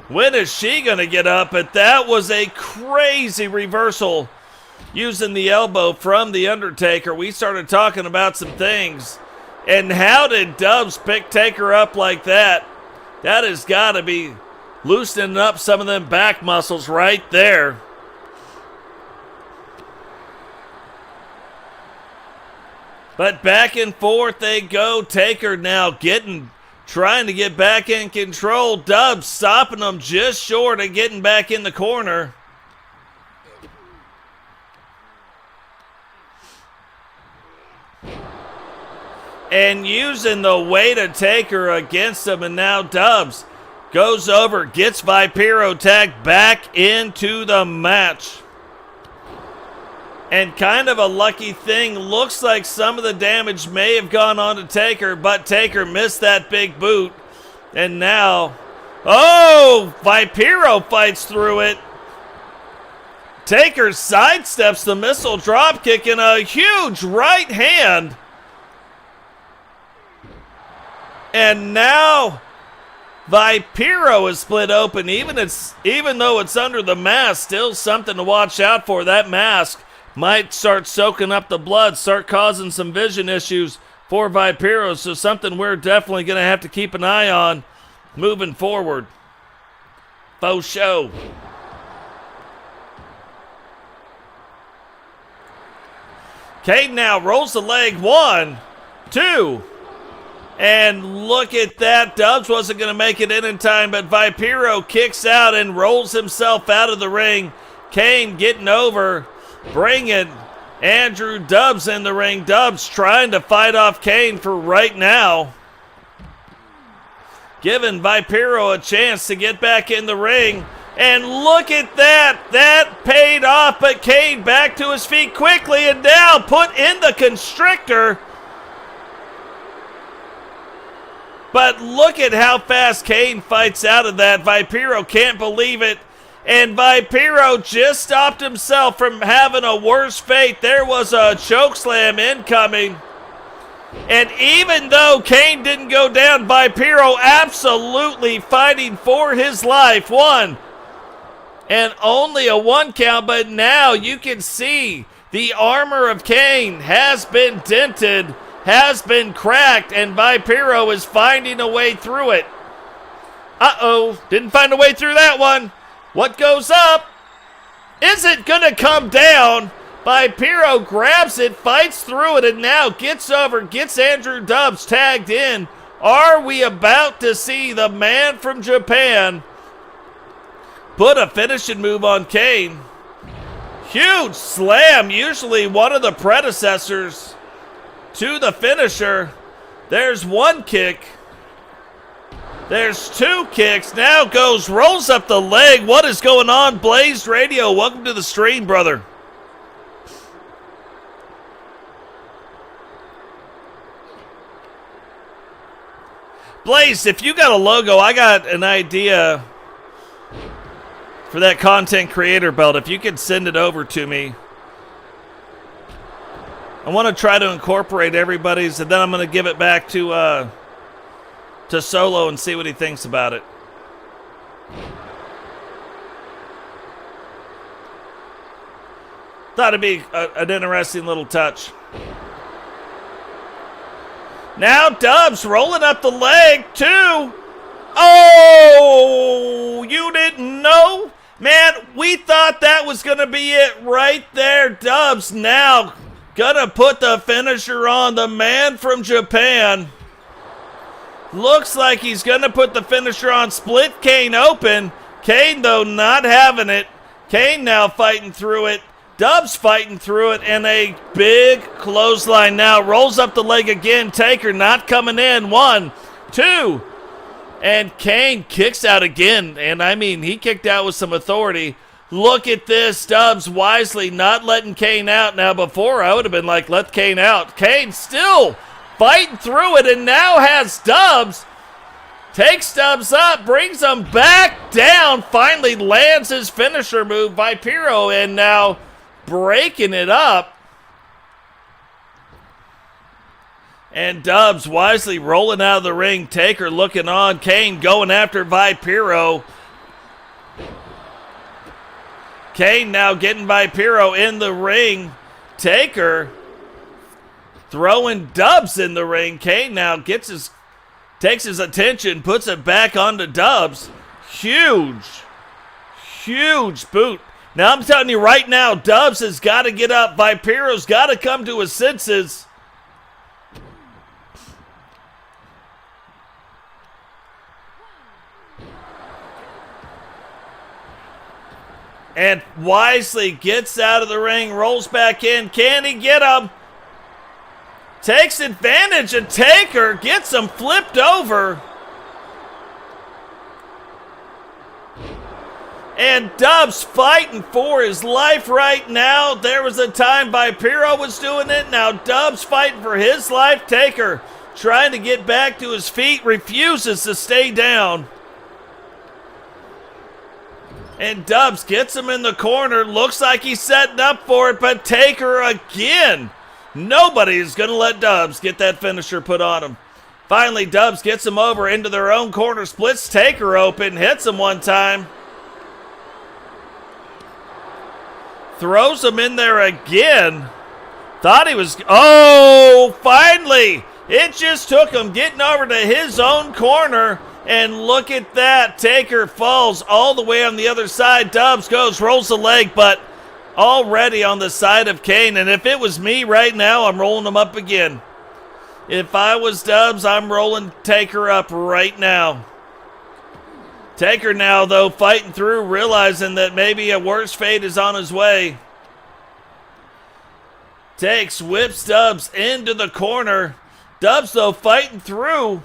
When is she going to get up? But that was a crazy reversal using the elbow from the Undertaker. We started talking about some things. And how did Dubs pick Taker up like that? That has got to be loosening up some of them back muscles right there. But back and forth they go. Taker now trying to get back in control. Dubs stopping them just short of getting back in the corner. And using the weight of Taker against him. And now Dubs goes over, gets Vipero tagged back into the match. And kind of a lucky thing, looks like some of the damage may have gone on to Taker, but Taker missed that big boot. And now, oh, Vipero fights through it. Taker sidesteps the missile dropkick in a huge right hand. And now Vipero is split open. Even though it's under the mask, still something to watch out for. That mask might start soaking up the blood, start causing some vision issues for Vipero. So something we're definitely going to have to keep an eye on moving forward. Faux show. Kayden now rolls the leg. 1, 2. And look at that. Dubs wasn't going to make it in time, but Vipero kicks out and rolls himself out of the ring. Kane getting over, bringing Andrew Dubs in the ring. Dubs trying to fight off Kane for right now, giving Vipero a chance to get back in the ring. And look at that. That paid off, but Kane back to his feet quickly and now put in the constrictor. But look at how fast Kane fights out of that. Vipero can't believe it. And Vipero just stopped himself from having a worse fate. There was a chokeslam incoming. And even though Kane didn't go down, Vipero absolutely fighting for his life. 1. And only a 1 count, but now you can see The armor of Kane has been dented, has been cracked, and Vipero is finding a way through it. Uh-oh, didn't find a way through that one. What goes up? Is it gonna come down? Vipero grabs it, fights through it, and now gets over, gets Andrew Dubs tagged in. Are we about to see the man from Japan put a finishing move on Kane? Huge slam, usually one of the predecessors to the finisher. There's one kick. There's two kicks. Now rolls up the leg. What is going on? Blazed Radio, welcome to the stream, brother. Blaze, if you got a logo, I got an idea for that content creator belt. If you could send it over to me. I want to try to incorporate everybody's, and then I'm going to give it back to Solo and see what he thinks about it. Thought it'd be an interesting little touch. Now Dubs rolling up the leg, too. Oh, you didn't know? Man, we thought that was going to be it right there. Dubs now gonna put the finisher on the man from Japan. Looks like he's gonna put the finisher on, split Kane open. Kane, though, not having it. Kane now fighting through it. Dubs fighting through it, and a big clothesline now. Rolls up the leg again. Taker not coming in. 1, 2. And Kane kicks out again. And, I mean, he kicked out with some authority. Look at this. Dubs wisely not letting Kane out. Now, before, I would have been like, let Kane out. Kane still fighting through it, and now has Dubs. Takes Dubs up, brings him back down. Finally lands his finisher move. Vipero, and now breaking it up. And Dubs wisely rolling out of the ring. Taker looking on. Kane going after Vipero. Kane now getting Vipero in the ring. Taker throwing Dubs in the ring. Kane now takes his attention, puts it back onto Dubs. Huge boot. Now I'm telling you right now, Dubs has got to get up. Vipero's got to come to his senses. And wisely gets out of the ring, rolls back in. Can he get him? Takes advantage, and Taker gets him flipped over. And Dubs fighting for his life right now. There was a time Vipero was doing it. Now Dubs fighting for his life. Taker trying to get back to his feet, refuses to stay down. And Dubs gets him in the corner. Looks like he's setting up for it, but Taker again. Nobody is going to let Dubs get that finisher put on him. Finally, Dubs gets him over into their own corner, splits Taker open, hits him one time. Throws him in there again. Thought he was... Oh, finally! It just took him getting over to his own corner. And look at that. Taker falls all the way on the other side. Dubs goes, rolls the leg, but already on the side of Kane. And if it was me right now, I'm rolling him up again. If I was Dubs, I'm rolling Taker up right now. Taker now, though, fighting through, realizing that maybe a worse fate is on his way. Whips Dubs into the corner. Dubs, though, fighting through.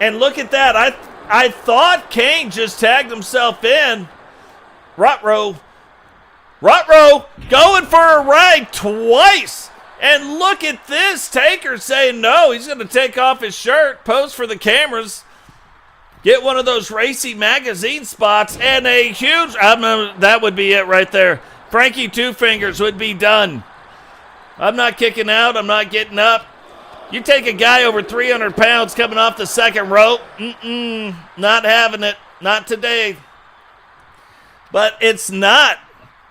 And look at that. I thought Kane just tagged himself in. Rotro going for a rag twice. And look at this. Taker saying no. He's going to take off his shirt, pose for the cameras. Get one of those racy magazine spots, and a huge... that would be it right there. Frankie Two Fingers would be done. I'm not kicking out. I'm not getting up. You take a guy over 300 pounds coming off the second rope. Not having it. Not today. But it's not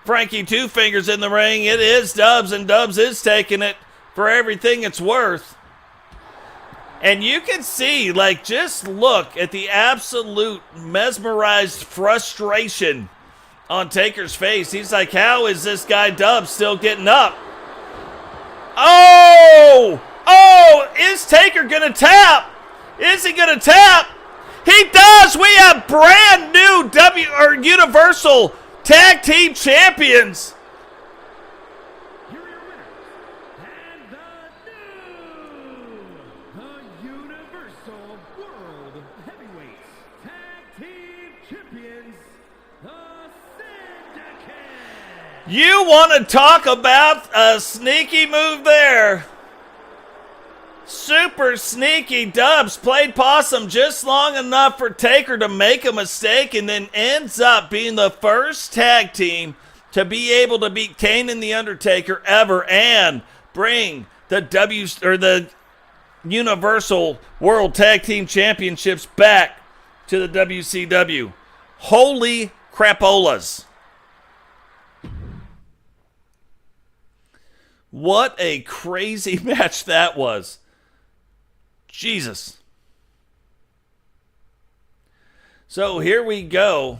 Frankie Two Fingers in the ring. It is Dubs, and Dubs is taking it for everything it's worth. And you can see, like, just look at the absolute mesmerized frustration on Taker's face. He's like, how is this guy Dubs still getting up? Oh! Oh! Is Taker gonna tap? Is he gonna tap? He does! We have brand new Universal Tag Team Champions! Here are your winners, and the Universal World Heavyweight Tag Team Champions, the Syndicate! You want to talk about a sneaky move there? Super sneaky. Dubs played possum just long enough for Taker to make a mistake, and then ends up being the first tag team to be able to beat Kane and the Undertaker ever and bring the Universal World Tag Team Championships back to the WCW. Holy crapolas. What a crazy match that was. Jesus. So here we go.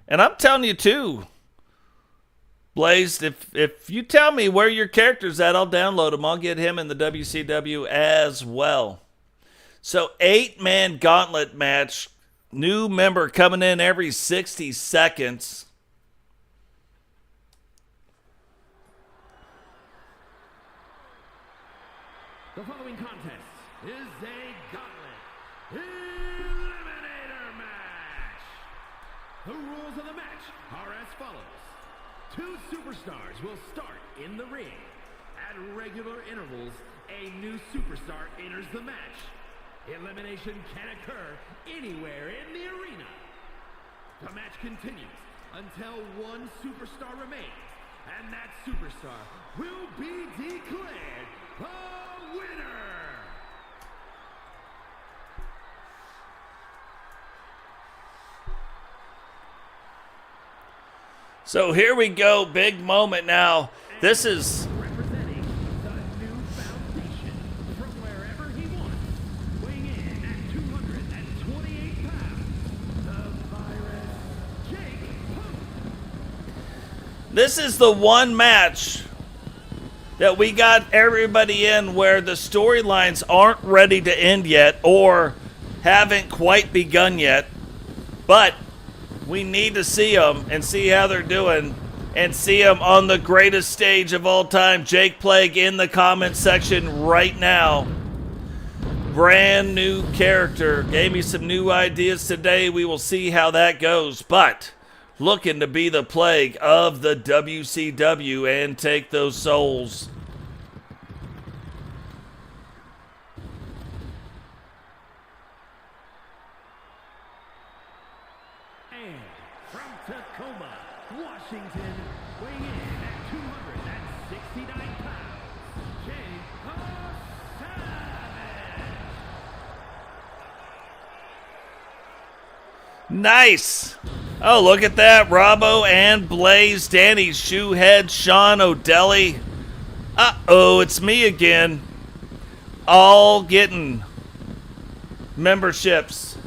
And I'm telling you too, Blaze, if you tell me where your character's at, I'll download him. I'll get him in the WCW as well. So 8-man gauntlet match. New member coming in every 60 seconds. The following contest is a gauntlet eliminator match. The rules of the match are as follows. 2 superstars will start in the ring. At regular intervals, a new superstar enters the match. Elimination can occur anywhere in the arena. The match continues until 1 superstar remains, and that superstar will be declared the winner! So here we go, big moment now. This is representing the new foundation from wherever he wants, weighing in at 228 pounds, the Virus, Jake Hook. This is the one match that we got everybody in where the storylines aren't ready to end yet or haven't quite begun yet. But we need to see them and see how they're doing and see them on the greatest stage of all time. Jake Plague in the comment section right now. Brand new character. Gave me some new ideas today. We will see how that goes. But looking to be the Plague of the WCW and take those souls. And from Tacoma, Washington, weighing in at 269 pounds, Jake Savage. Nice. Oh, look at that. Robbo and Blaze, Danny Shoehead, Sean O'Delly. Uh-oh, it's me again. All getting memberships.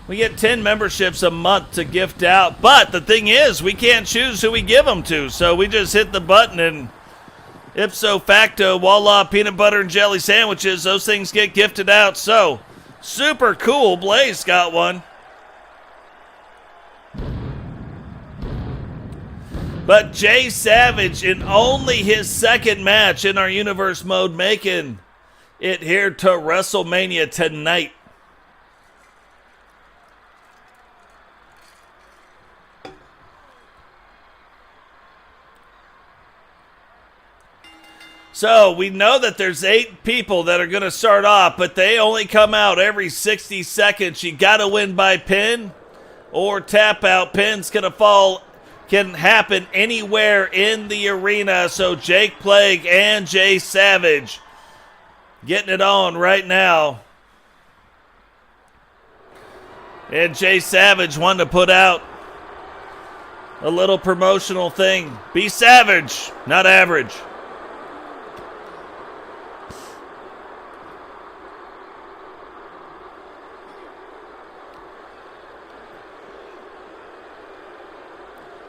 We get 10 memberships a month to gift out. But the thing is, we can't choose who we give them to. So we just hit the button and ipso facto, voila, peanut butter and jelly sandwiches. Those things get gifted out. So, super cool. Blaze got one. But Jay Savage, in only his second match in our Universe Mode, making it here to WrestleMania tonight. So we know that there's 8 people that are going to start off, but they only come out every 60 seconds. You got to win by pin or tap out. Pin's going to fall. Can happen anywhere in the arena. So Jake Plague and Jay Savage getting it on right now. And Jay Savage wanted to put out a little promotional thing. Be savage, not average.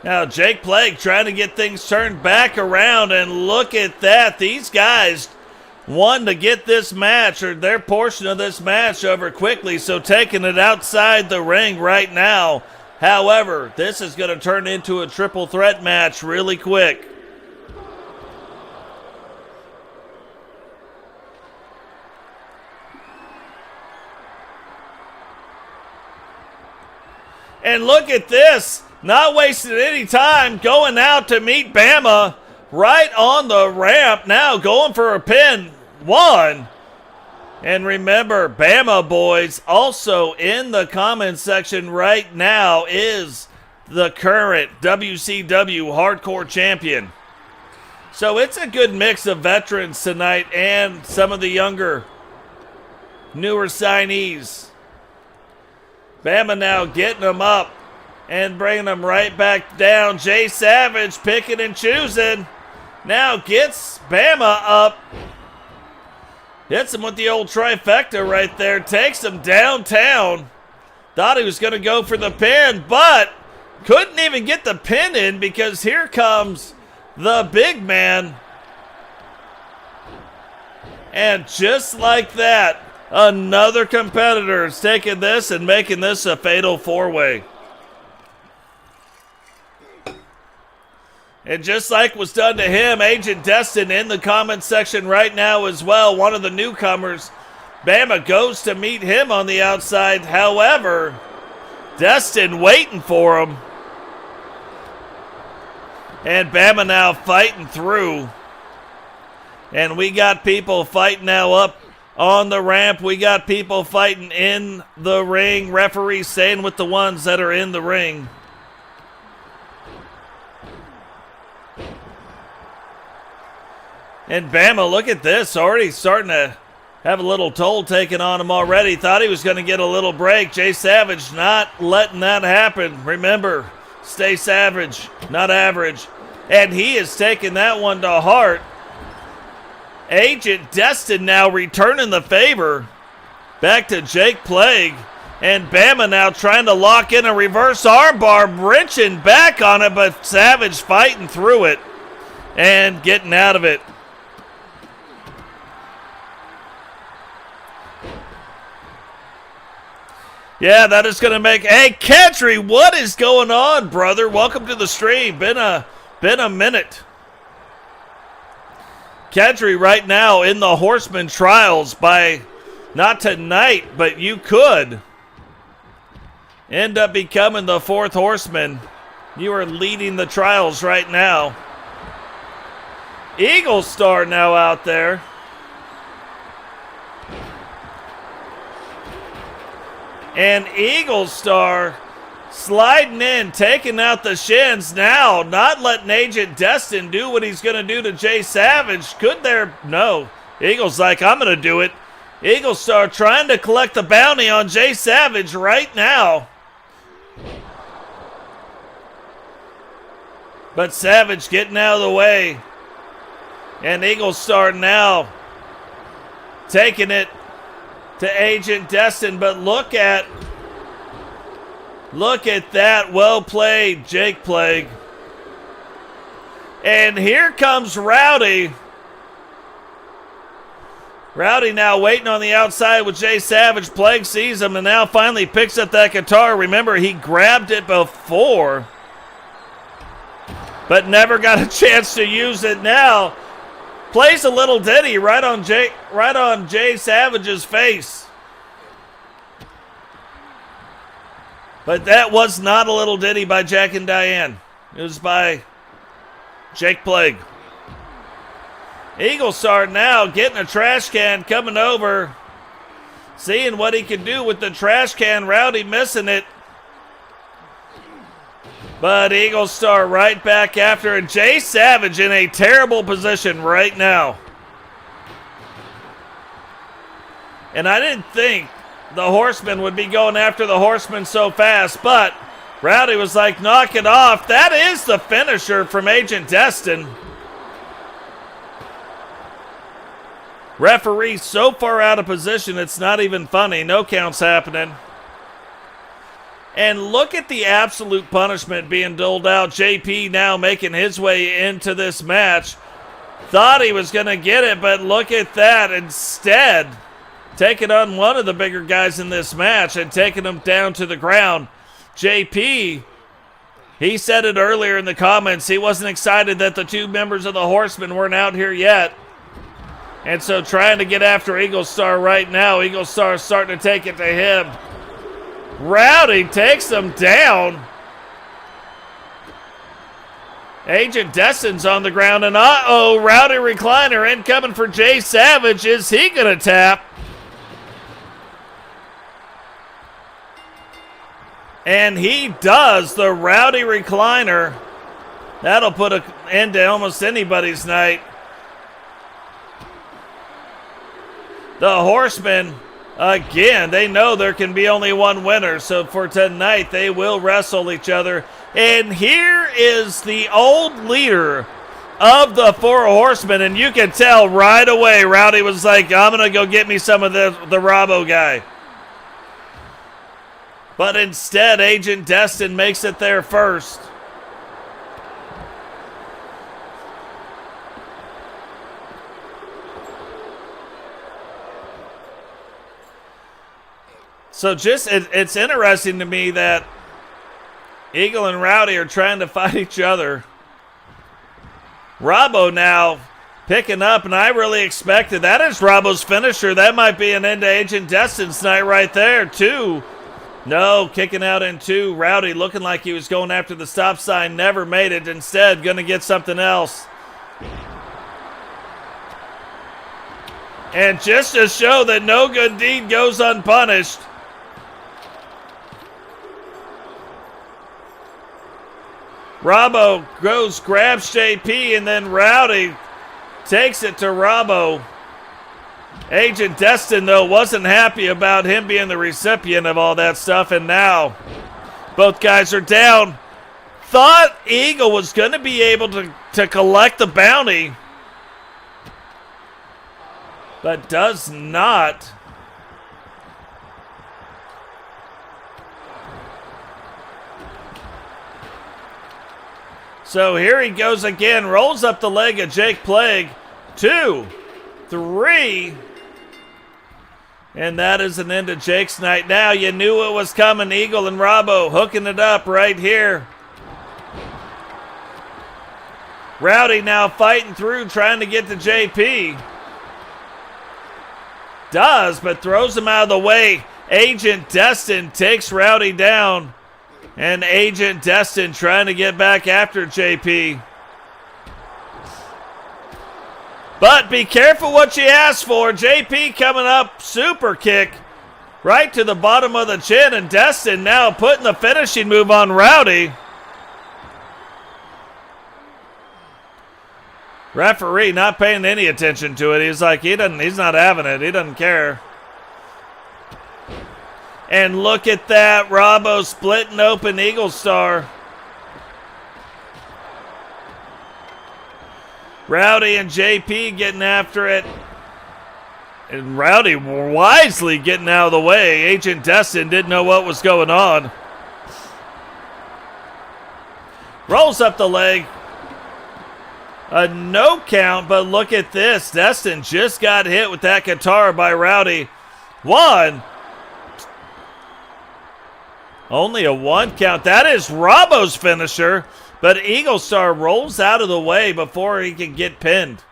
Now Jake Plague trying to get things turned back around, and look at that. These guys won to get this match, or their portion of this match, over quickly, so taking it outside the ring right now. However, this is going to turn into a triple threat match really quick. And look at this. Not wasting any time, going out to meet Bama right on the ramp. Now going for a pin. One. And remember, Bama boys, also in the comments section right now, is the current WCW Hardcore Champion. So it's a good mix of veterans tonight and some of the younger, newer signees. Bama now getting them up and bringing them right back down. Jay Savage picking and choosing. Now gets Bama up. Hits him with the old trifecta right there. Takes him downtown. Thought he was going to go for the pin, but couldn't even get the pin in because here comes the big man. And just like that, another competitor is taking this and making this a fatal four-way. And just like was done to him, Agent Destined in the comments section right now as well, one of the newcomers. Bama goes to meet him on the outside. However, Destined waiting for him. And Bama now fighting through. And we got people fighting now up on the ramp. We got people fighting in the ring. Referees staying with the ones that are in the ring. And Bama, look at this, already starting to have a little toll taken on him already. Thought he was going to get a little break. Jay Savage not letting that happen. Remember, stay savage, not average. And he is taking that one to heart. Agent Destined now returning the favor back to Jake Plague. And Bama now trying to lock in a reverse armbar, wrenching back on it, but Savage fighting through it and getting out of it. Yeah, that is going to make... Hey, Kadri, what is going on, brother? Welcome to the stream. Been a minute. Kadri right now in the Horseman Trials by, not tonight, but you could end up becoming the fourth Horseman. You are leading the trials right now. Eagle Star now out there. And Eagle Star sliding in, taking out the shins now, not letting Agent Destined do what he's going to do to Jay Savage. Could there? No. Eagle's like, I'm going to do it. Eagle Star trying to collect the bounty on Jay Savage right now. But Savage getting out of the way. And Eagle Star now taking it to Agent Destined, but look at that. Well played, Jake Plague. And here comes Rowdy. Rowdy now waiting on the outside with Jay Savage. Plague sees him and now finally picks up that guitar. Remember, he grabbed it before, but never got a chance to use it now. Plays a little ditty right on Jay Savage's face. But that was not a little ditty by Jack and Diane. It was by Jake Plague. Eagle Star now getting a trash can, coming over, seeing what he can do with the trash can. Rowdy missing it. But Eagle Star right back after, and Jay Savage in a terrible position right now. And I didn't think the Horseman would be going after the Horseman so fast, but Rowdy was like, knock it off. That is the finisher from Agent Destined. Referee so far out of position, it's not even funny. No counts happening. And look at the absolute punishment being doled out. JP now making his way into this match. Thought he was going to get it, but look at that. Instead, taking on one of the bigger guys in this match and taking him down to the ground. JP, he said it earlier in the comments. He wasn't excited that the two members of the Horsemen weren't out here yet. And so trying to get after Eagle Star right now. Eagle Star is starting to take it to him. Rowdy takes him down. Agent Destin's on the ground, and Rowdy recliner incoming for Jay Savage. Is he going to tap? And he does. The Rowdy recliner. That'll put an end to almost anybody's night. The Horsemen, again, they know there can be only one winner. So for tonight, they will wrestle each other. And here is the old leader of the Four Horsemen. And you can tell right away, Rowdy was like, I'm going to go get me some of the Robbo guy. But instead, Agent Destined makes it there first. So it's interesting to me that Eagle and Rowdy are trying to fight each other. Robbo now picking up, and I really expected that is Robbo's finisher. That might be an end to Agent Destined's night right there, too. No, kicking out in two. Rowdy looking like he was going after the stop sign, never made it. Instead, going to get something else. And just to show that no good deed goes unpunished, Robbo grabs JP, and then Rowdy takes it to Robbo. Agent Destined, though, wasn't happy about him being the recipient of all that stuff, and now both guys are down. Thought Eagle was going to be able to collect the bounty, but does not. So here he goes again, rolls up the leg of Jake Plague. 2, 3. And that is an end to Jake's night. Now you knew it was coming. Eagle and Robbo hooking it up right here. Rowdy now fighting through, trying to get to JP. Does, but throws him out of the way. Agent Destined takes Rowdy down. And Agent Destined trying to get back after JP. But be careful what you ask for. JP coming up, super kick right to the bottom of the chin. And Destined now putting the finishing move on Rowdy. Referee not paying any attention to it. He's like, he's not having it. He doesn't care. And look at that, Robbo splitting open Eagle Star. Rowdy and JP getting after it. And Rowdy wisely getting out of the way. Agent Destined didn't know what was going on. Rolls up the leg. A no count, but look at this. Destined just got hit with that guitar by Rowdy. 1. Only a 1 count. That is Robbo's finisher, but Eagle Star rolls out of the way before he can get pinned.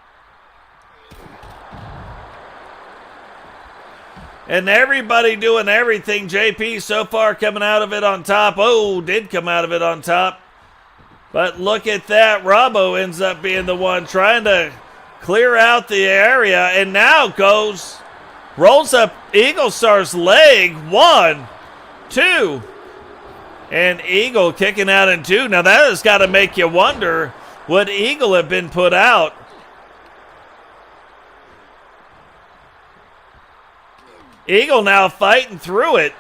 And everybody doing everything. JP so far coming out of it on top. Oh, did come out of it on top. But look at that. Robbo ends up being the one trying to clear out the area. And now rolls up Eagle Star's leg. 1, 2. And Eagle kicking out in 2. Now that has got to make you wonder, would Eagle have been put out? Eagle now fighting through it.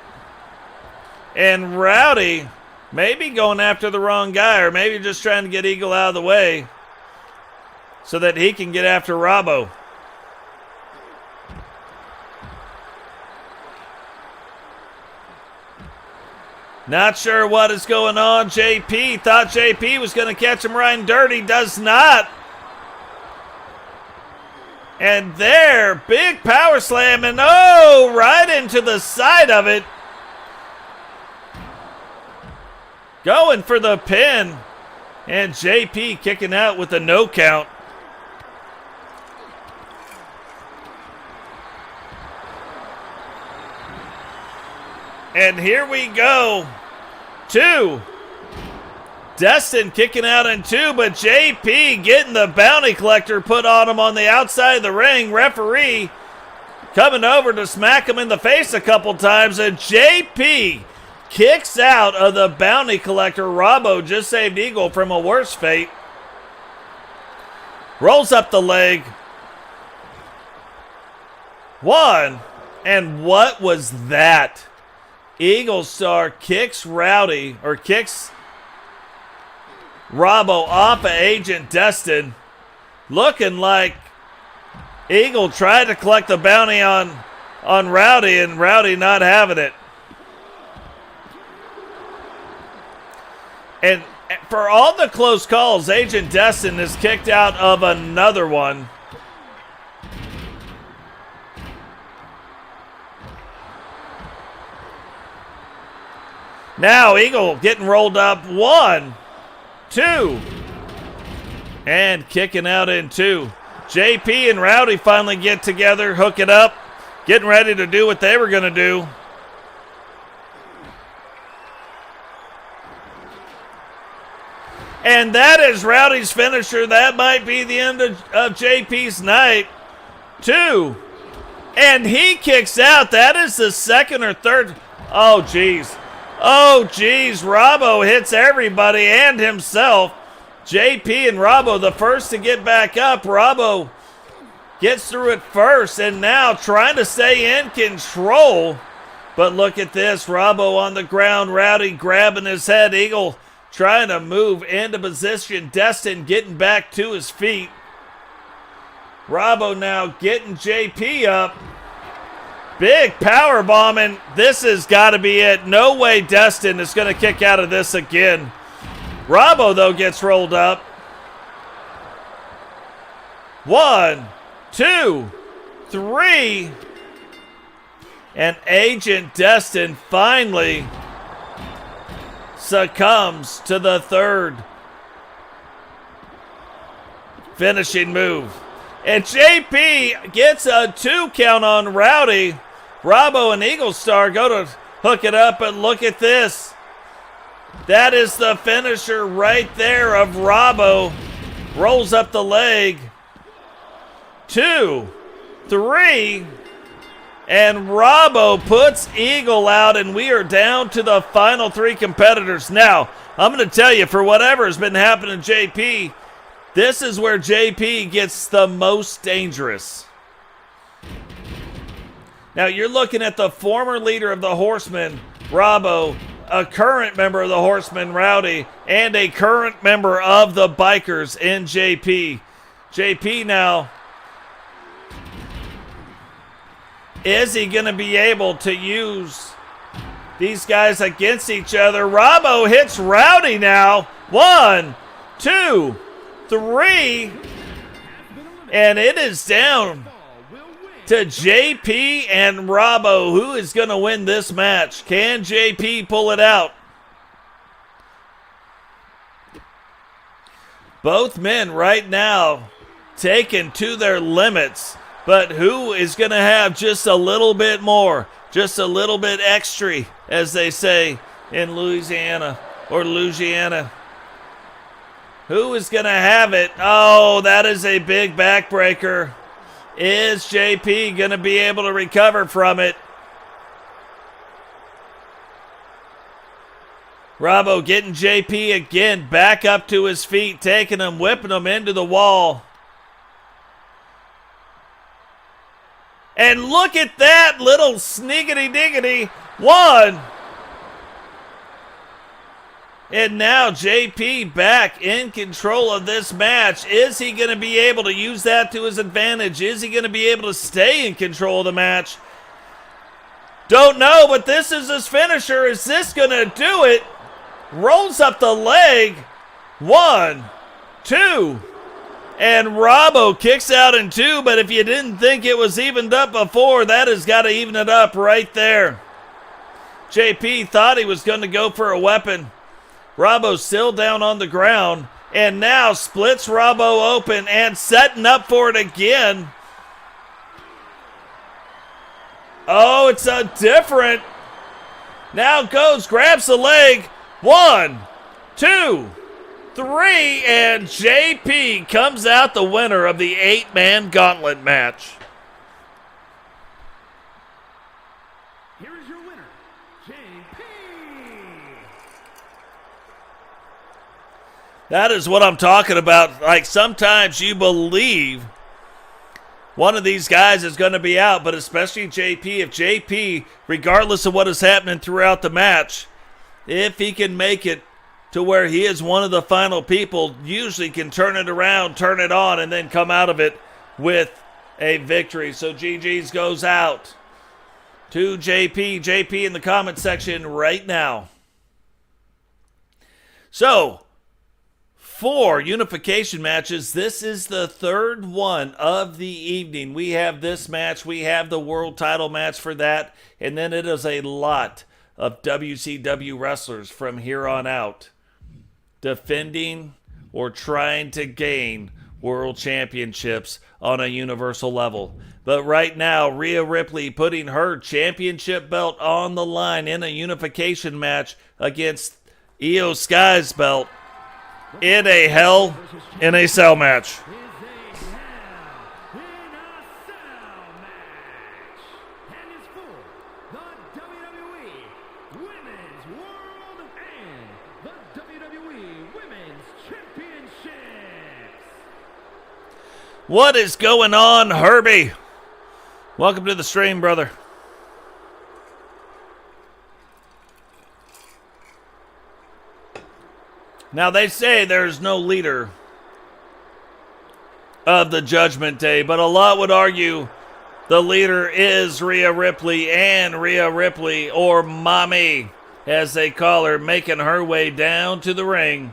And Rowdy Maybe going after the wrong guy, or maybe just trying to get Eagle out of the way so that he can get after Robbo. Not sure what is going on. JP thought JP was going to catch him riding dirty. Does not. And there, big power slam, and oh, right into the side of it. Going for the pin. And JP kicking out with a no count. And here we go. 2. Destined kicking out in 2, but JP getting the bounty collector put on him on the outside of the ring. Referee coming over to smack him in the face a couple times, and JP kicks out of the bounty collector. Robbo just saved Eagle from a worse fate. Rolls up the leg. 1. And what was that? Eagle Star kicks Rowdy, or kicks Robbo off of Agent Destined. Looking like Eagle tried to collect the bounty on Rowdy, and Rowdy not having it. And for all the close calls, Agent Destined is kicked out of another one. Now Eagle getting rolled up. 1, 2. And kicking out in 2. JP and Rowdy finally get together, hook it up, getting ready to do what they were going to do. And that is Rowdy's finisher. That might be the end of JP's night. 2. And he kicks out. That is the second or third. Oh, geez. Oh, geez. Robbo hits everybody and himself. JP and Robbo the first to get back up. Robbo gets through it first and now trying to stay in control. But look at this. Robbo on the ground. Rowdy grabbing his head. Eagle trying to move into position. Destined getting back to his feet. Robbo now getting JP up. Big power bomb, and this has got to be it. No way Destined is going to kick out of this again. Robbo, though, gets rolled up. 1, 2, 3. And Agent Destined finally succumbs to the third finishing move. And JP gets a 2 count on Rowdy. Robbo and Eagle Star go to hook it up, but look at this. That is the finisher right there of Robbo. Rolls up the leg. 2, 3. And Robbo puts Eagle out, and we are down to the final 3 competitors. Now, I'm going to tell you, for whatever has been happening to JP, this is where JP gets the most dangerous. Now, you're looking at the former leader of the Horsemen, Robbo, a current member of the Horsemen, Rowdy, and a current member of the Bikers in JP. JP now, is he going to be able to use these guys against each other? Robbo hits Rowdy now. 1, 2, 3. And it is down to JP and Robbo. Who is going to win this match? Can JP pull it out? Both men right now taken to their limits. But who is going to have just a little bit more? Just a little bit extra, as they say in Louisiana or Louisiana. Who is going to have it? Oh, that is a big backbreaker. Is JP going to be able to recover from it? Robbo getting JP again back up to his feet, taking him, whipping him into the wall. And look at that little sniggity-diggity. 1, And now JP back in control of this match. Is he going to be able to use that to his advantage? Is he going to be able to stay in control of the match? Don't know, but this is his finisher. Is this going to do it? Rolls up the leg. 1, 2. And Robbo kicks out in 2, but if you didn't think it was evened up before, that has got to even it up right there. JP thought he was going to go for a weapon. Robbo's still down on the ground, and now splits Robbo open and setting up for it again. Oh, it's a different. Now goes, grabs the leg. 1, 2, 3, and JP comes out the winner of the 8-man gauntlet match. Here is your winner, JP. That is what I'm talking about. Like, sometimes you believe one of these guys is going to be out, but especially JP. If JP, regardless of what is happening throughout the match, if he can make it to where he is one of the final people, usually can turn it around, turn it on, and then come out of it with a victory. So GG's goes out to JP. JP in the comment section right now. So, 4 unification matches. This is the third one of the evening. We have this match. We have the world title match for that. And then it is a lot of WCW wrestlers from here on out defending or trying to gain world championships on a universal level. But right now, Rhea Ripley putting her championship belt on the line in a unification match against Io Sky's belt in a Hell in a Cell match. And it's for the WWE Women's World and the WWE Women's Championships. What is going on, Herbie? Welcome to the stream, brother. Now, they say there's no leader of the Judgment Day, but a lot would argue the leader is Rhea Ripley, and Rhea Ripley, or Mommy, as they call her, making her way down to the ring.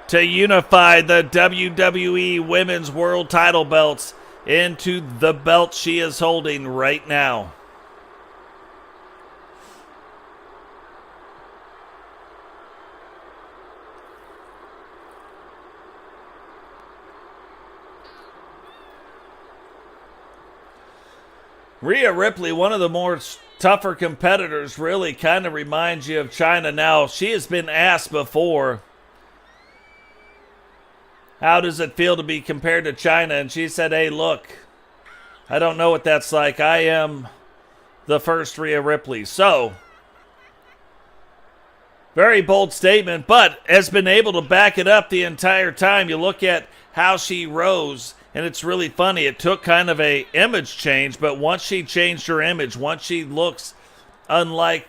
To unify the WWE Women's World Title belts into the belt she is holding right now. Rhea Ripley, one of the more tougher competitors, really kind of reminds you of Chyna. Now, she has been asked before, how does it feel to be compared to Chyna? And she said, hey, look, I don't know what that's like. I am the first Rhea Ripley. So, very bold statement, but has been able to back it up the entire time. You look at how she rose, and it's really funny. It took kind of a image change, but once she changed her image, once she looks unlike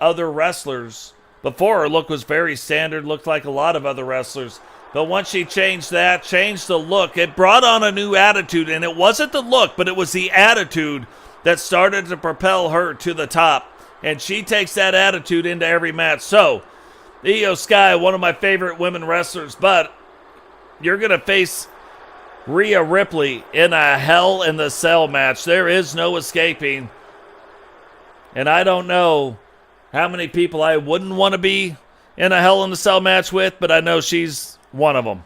other wrestlers, before her look was very standard, looked like a lot of other wrestlers. But once she changed that, changed the look, it brought on a new attitude, and it wasn't the look, but it was the attitude that started to propel her to the top. And she takes that attitude into every match. So, Io Sky, one of my favorite women wrestlers, but you're going to face Rhea Ripley in a Hell in the Cell match. There is no escaping. And I don't know how many people I wouldn't want to be in a Hell in the Cell match with, but I know she's one of them.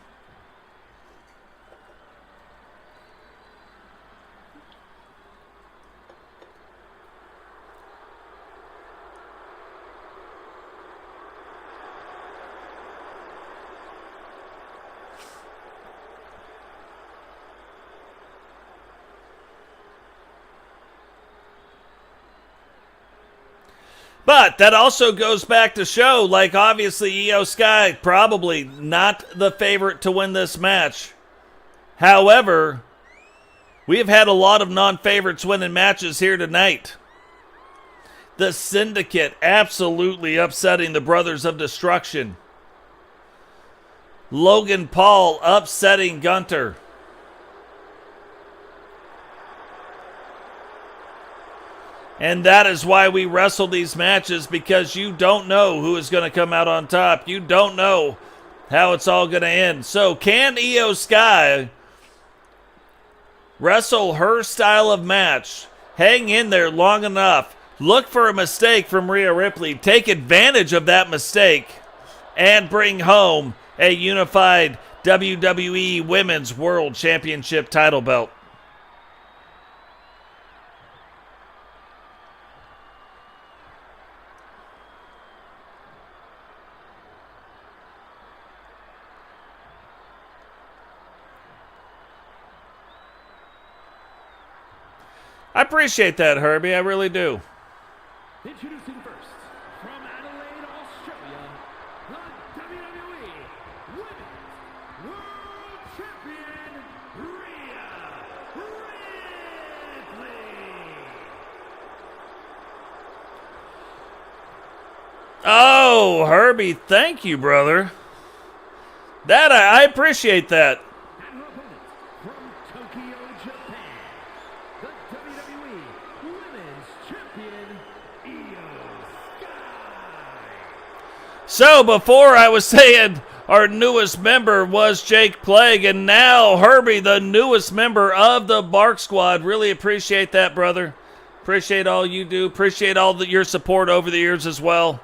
But that also goes back to show, like, obviously Io Sky probably not the favorite to win this match. However, we have had a lot of non-favorites winning matches here tonight. The Syndicate absolutely upsetting the Brothers of Destruction. Logan Paul upsetting Gunter. And that is why we wrestle these matches, because you don't know who is going to come out on top. You don't know how it's all going to end. So can Io Sky wrestle her style of match? Hang in there long enough. Look for a mistake from Rhea Ripley. Take advantage of that mistake and bring home a unified WWE Women's World Championship title belt. I appreciate that, Herbie. I really do. Introducing first, from Adelaide, Australia, the WWE Women's World Champion, Rhea Ripley. Oh, Herbie, thank you, brother. That I appreciate that. And her opponent, from Tokyo, Japan, the WWE Women's Champion, Io Sky. So before I was saying our newest member was Jake Plague, and now Herbie, the newest member of the Bark Squad. Really appreciate that, brother. Appreciate all you do. Appreciate all your support over the years as well.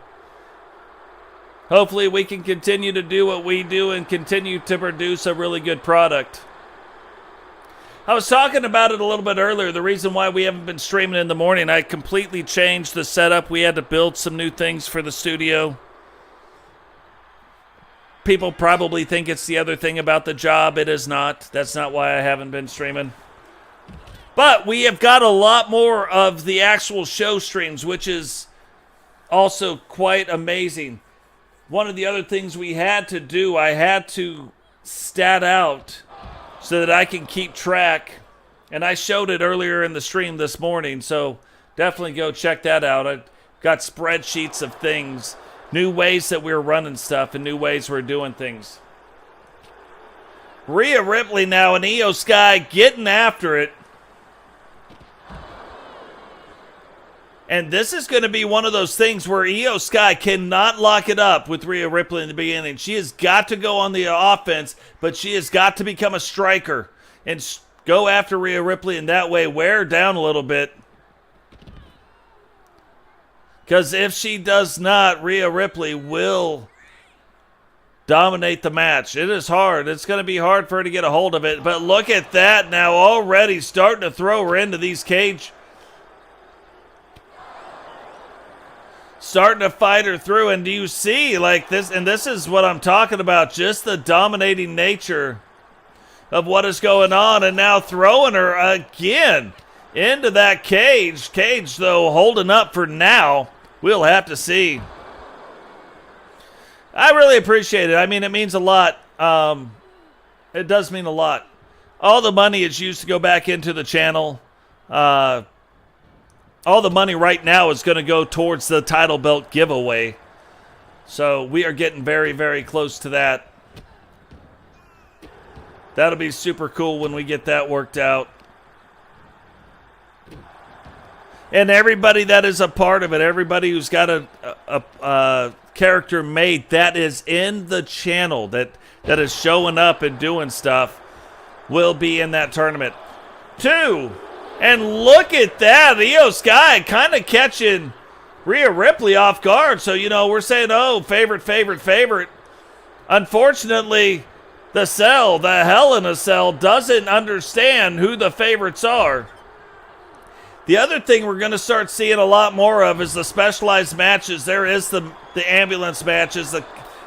Hopefully we can continue to do what we do and continue to produce a really good product. I was talking about it a little bit earlier. The reason why we haven't been streaming in the morning, I completely changed the setup. We had to build some new things for the studio. People probably think it's the other thing about the job. It is not. That's not why I haven't been streaming. But we have got a lot more of the actual show streams, which is also quite amazing. One of the other things we had to do, I had to stat out so that I can keep track. And I showed it earlier in the stream this morning, so definitely go check that out. I got spreadsheets of things, new ways that we're running stuff, and new ways we're doing things. Rhea Ripley now and Io Sky getting after it. And this is going to be one of those things where Io Sky cannot lock it up with Rhea Ripley in the beginning. She has got to go on the offense, but she has got to become a striker and go after Rhea Ripley, and that way wear her down a little bit. Because if she does not, Rhea Ripley will dominate the match. It is hard. It's going to be hard for her to get a hold of it. But look at that now, already starting to throw her into these cage. Starting to fight her through, and do you see like this? And this is what I'm talking about, just the dominating nature of what is going on, and now throwing her again into that cage. Cage, though, holding up for now. We'll have to see. I really appreciate it. I mean, it means a lot. It does mean a lot. All the money is used to go back into the channel. All the money right now is going to go towards the title belt giveaway. So we are getting very, very close to that. That'll be super cool when we get that worked out. And everybody that is a part of it, everybody who's got a character made that is in the channel, that is showing up and doing stuff, will be in that tournament. 2. And look at that. Io Sky kind of catching Rhea Ripley off guard. So, you know, we're saying, oh, favorite. Unfortunately, the Hell in a Cell, doesn't understand who the favorites are. The other thing we're going to start seeing a lot more of is the specialized matches. There is the ambulance matches,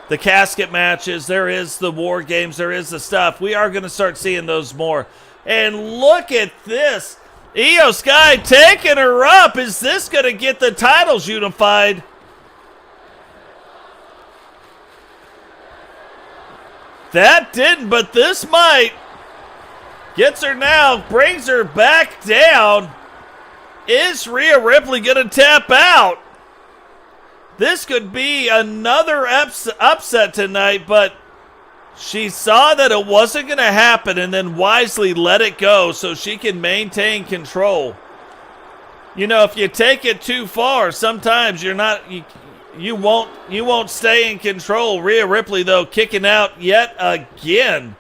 the casket matches. There is the war games. There is the stuff. We are going to start seeing those more. And look at this. Io Sky taking her up. Is this going to get the titles unified? That didn't, but this might. Gets her now, brings her back down. Is Rhea Ripley going to tap out? This could be another upset tonight, but she saw that it wasn't going to happen and then wisely let it go so she can maintain control. You know, if you take it too far, sometimes you won't stay in control. Rhea Ripley, though, kicking out yet again.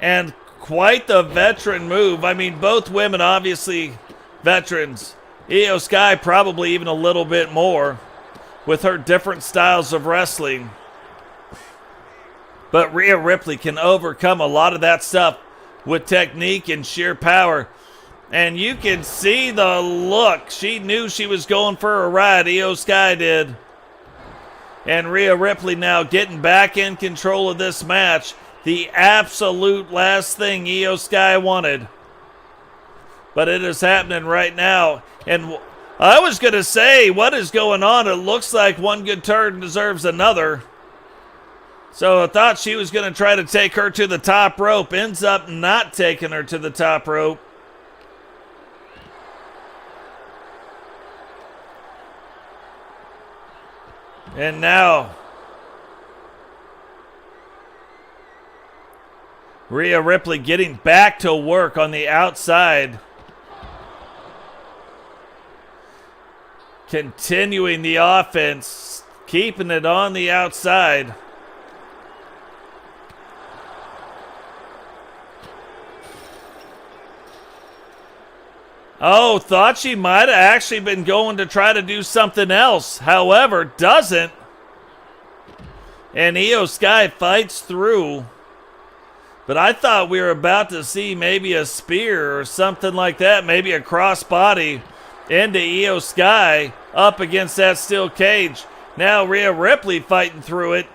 And quite the veteran move. I mean, both women obviously veterans. Io Sky probably even a little bit more with her different styles of wrestling. But Rhea Ripley can overcome a lot of that stuff with technique and sheer power. And you can see the look. She knew she was going for a ride. Io Sky did. And Rhea Ripley now getting back in control of this match. The absolute last thing Io Sky wanted. But it is happening right now. And I was going to say, what is going on? It looks like one good turn deserves another. So I thought she was going to try to take her to the top rope. Ends up not taking her to the top rope. And now Rhea Ripley getting back to work on the outside. Continuing the offense, keeping it on the outside. Oh, thought she might have actually been going to try to do something else. However, doesn't. And Io Sky fights through. But I thought we were about to see maybe a spear or something like that. Maybe a crossbody into Io Sky up against that steel cage. Now Rhea Ripley fighting through it.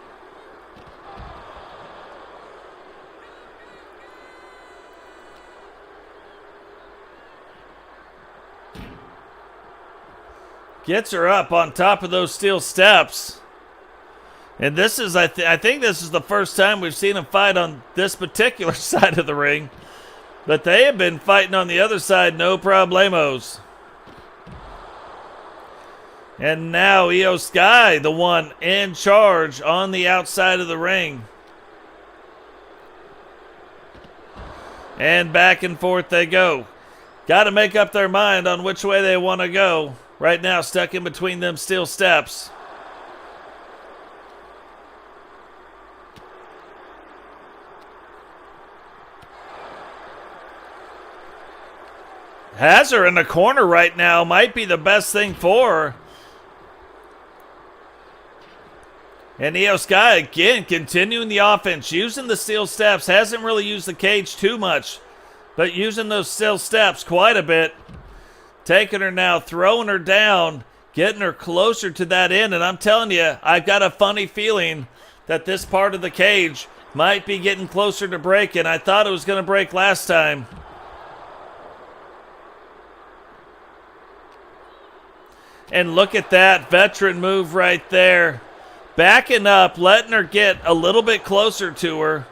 Gets her up on top of those steel steps. And this is, I think this is the first time we've seen them fight on this particular side of the ring. But they have been fighting on the other side, no problemos. And now Io Sky, the one in charge on the outside of the ring. And back and forth they go. Got to make up their mind on which way they want to go. Right now, stuck in between them steel steps. Has her in the corner right now. Might be the best thing for her. And Io Sky again continuing the offense. Using the steel steps. Hasn't really used the cage too much. But using those steel steps quite a bit. Taking her now, throwing her down, getting her closer to that end. And I'm telling you, I've got a funny feeling that this part of the cage might be getting closer to breaking. I thought it was going to break last time. And look at that veteran move right there. Backing up, letting her get a little bit closer to her.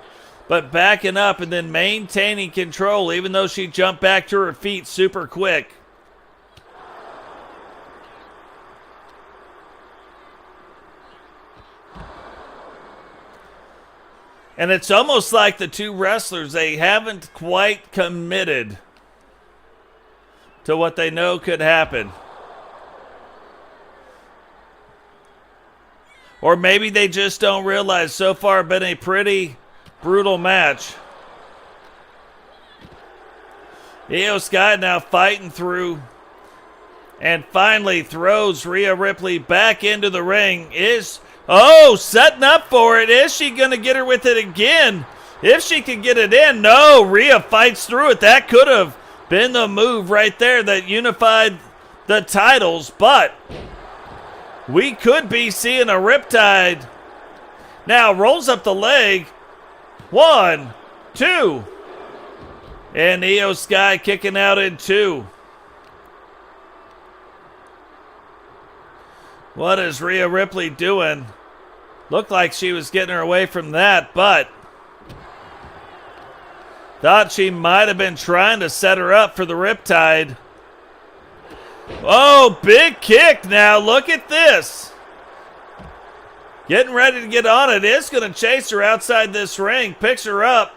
But backing up and then maintaining control even though she jumped back to her feet super quick. And it's almost like the two wrestlers, they haven't quite committed to what they know could happen. Or maybe they just don't realize so far been a pretty brutal match. Io Sky now fighting through and finally throws Rhea Ripley back into the ring. Setting up for it. Is she going to get her with it again? If she can get it in. No, Rhea fights through it. That could have been the move right there that unified the titles. But we could be seeing a riptide. Now rolls up the leg. 1, 2. And Io Sky kicking out in 2. What is Rhea Ripley doing? Looked like she was getting her away from that, but Thought she might have been trying to set her up for the riptide. Oh, big kick now. Look at this. Getting ready to get on it. It's going to chase her outside this ring. Picks her up.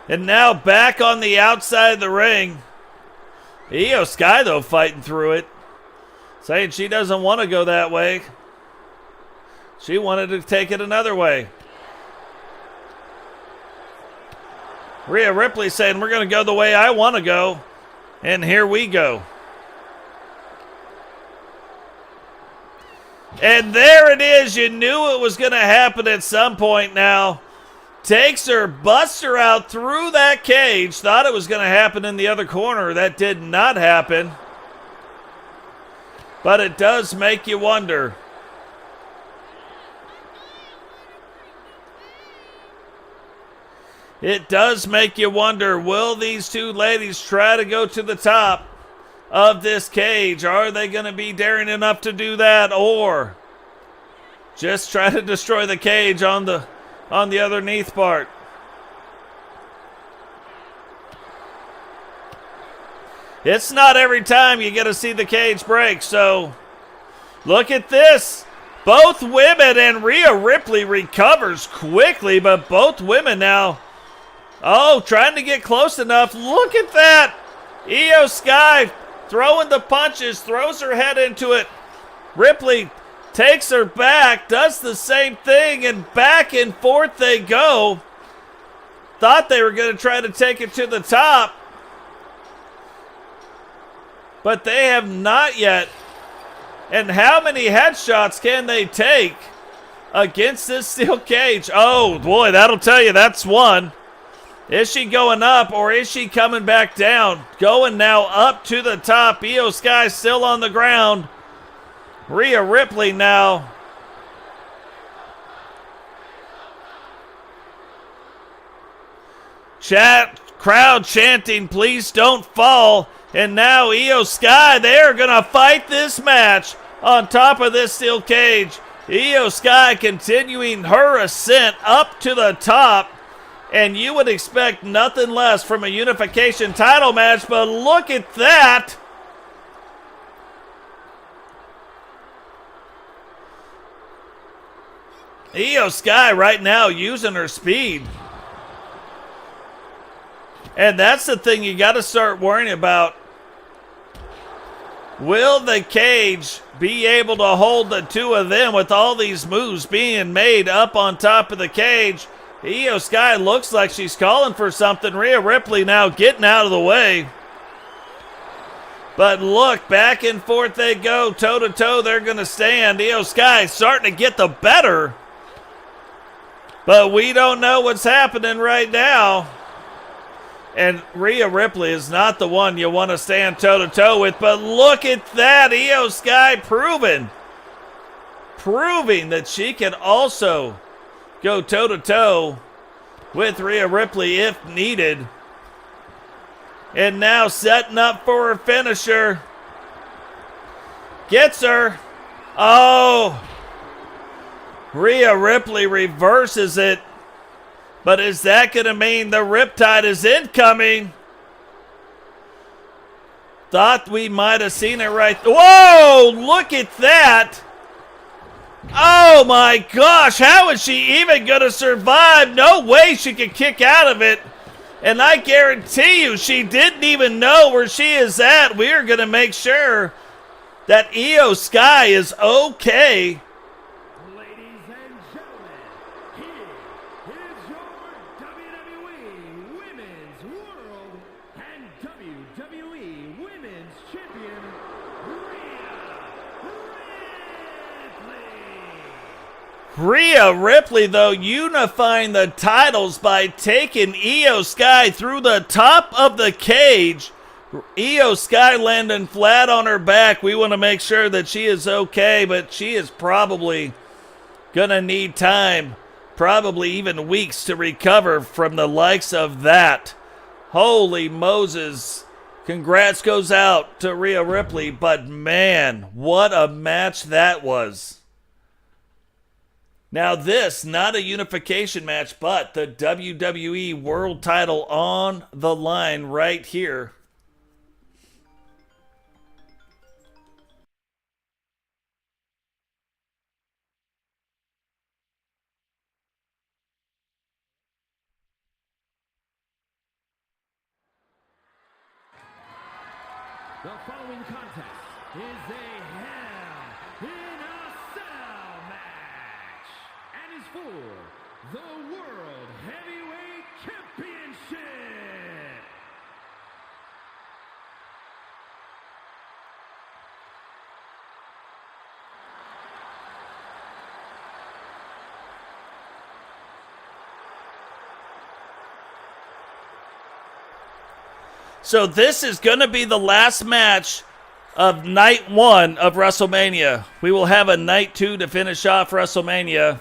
And now back on the outside of the ring. Io Sky, though, fighting through it. Saying she doesn't want to go that way. She wanted to take it another way. Rhea Ripley saying, we're going to go the way I want to go. And here we go. And there it is. You knew it was going to happen at some point now. Takes her, busts her out through that cage. Thought it was going to happen in the other corner. That did not happen. But it does make you wonder. It does make you wonder, will these two ladies try to go to the top of this cage? Are they going to be daring enough to do that, or just try to destroy the cage on the underneath part? It's not every time you get to see the cage break, so look at this. Both women, and Rhea Ripley recovers quickly, but both women now, trying to get close enough. Look at that. Io Sky throwing the punches, throws her head into it. Ripley takes her back, does the same thing, and back and forth they go. Thought they were going to try to take it to the top, but they have not yet. And how many headshots can they take against this steel cage? Oh, boy, that'll tell you that's one. Is she going up, or is she coming back down? Going now up to the top. Io Sky still on the ground. Rhea Ripley now. Crowd chanting, please don't fall. And now Io Sky, they're going to fight this match on top of this steel cage. Io Sky continuing her ascent up to the top. And you would expect nothing less from a unification title match, but look at that. Io Sky right now using her speed. And that's the thing you got to start worrying about. Will the cage be able to hold the two of them with all these moves being made up on top of the cage? Io Sky looks like she's calling for something. Rhea Ripley now getting out of the way. But look, back and forth they go. Toe-to-toe, they're going to stand. Io Sky starting to get the better. But we don't know what's happening right now. And Rhea Ripley is not the one you want to stand toe-to-toe with. But look at that. Io Sky proving that she can also go toe-to-toe with Rhea Ripley if needed. And now setting up for her finisher. Gets her. Oh. Rhea Ripley reverses it. But is that going to mean the Riptide is incoming? Thought we might have seen it right. Whoa, look at that. Oh my gosh, how is she even going to survive? No way she can kick out of it. And I guarantee you she didn't even know where she is at. We are going to make sure that Io Sky is okay. Ladies and gentlemen, here is your WWE Women's World and WWE Women's Champion, Rhea Ripley, though, unifying the titles by taking Io Sky through the top of the cage. Io Sky landing flat on her back. We want to make sure that she is okay, but she is probably going to need time, probably even weeks, to recover from the likes of that. Holy Moses. Congrats goes out to Rhea Ripley, but man, what a match that was. Now this, not a unification match, but the WWE World Title on the line right here. The following contest is a Hell in a Cell match and is for the World Heavyweight Championship. So this is going to be the last match of night 1 of WrestleMania. We will have a night 2 to finish off WrestleMania.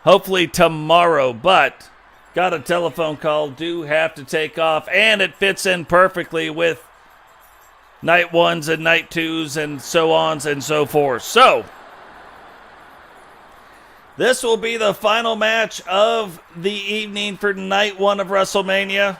Hopefully tomorrow, but got a telephone call, do have to take off, and it fits in perfectly with night 1s and night 2s and so on and so forth. So this will be the final match of the evening for night 1 of WrestleMania.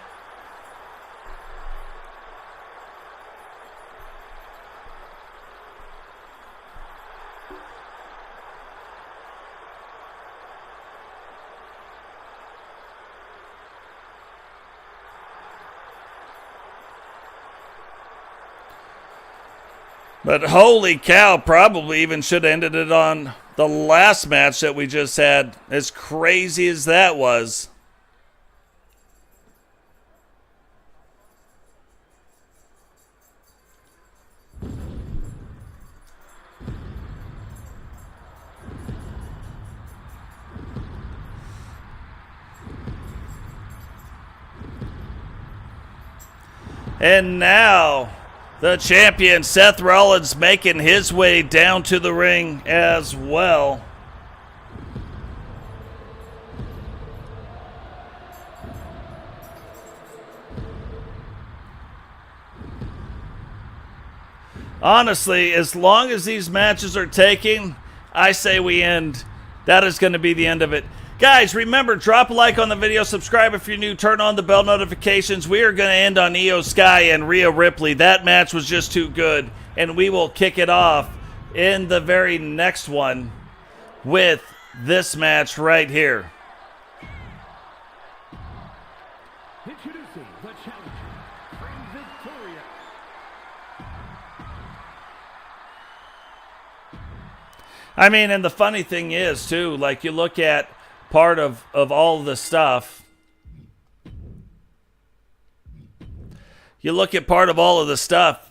But holy cow, probably even should have ended it on the last match that we just had, as crazy as that was. And now the champion, Seth Rollins, making his way down to the ring as well. Honestly, as long as these matches are taking, I say we end. That is going to be the end of it. Guys, remember, drop a like on the video, subscribe if you're new, turn on the bell notifications. We are going to end on Io Sky and Rhea Ripley. That match was just too good, and we will kick it off in the very next one with this match right here. Introducing the challenger from Victoria. I mean, and the funny thing is, too, like you look at part of all the stuff. You look at part of all of the stuff,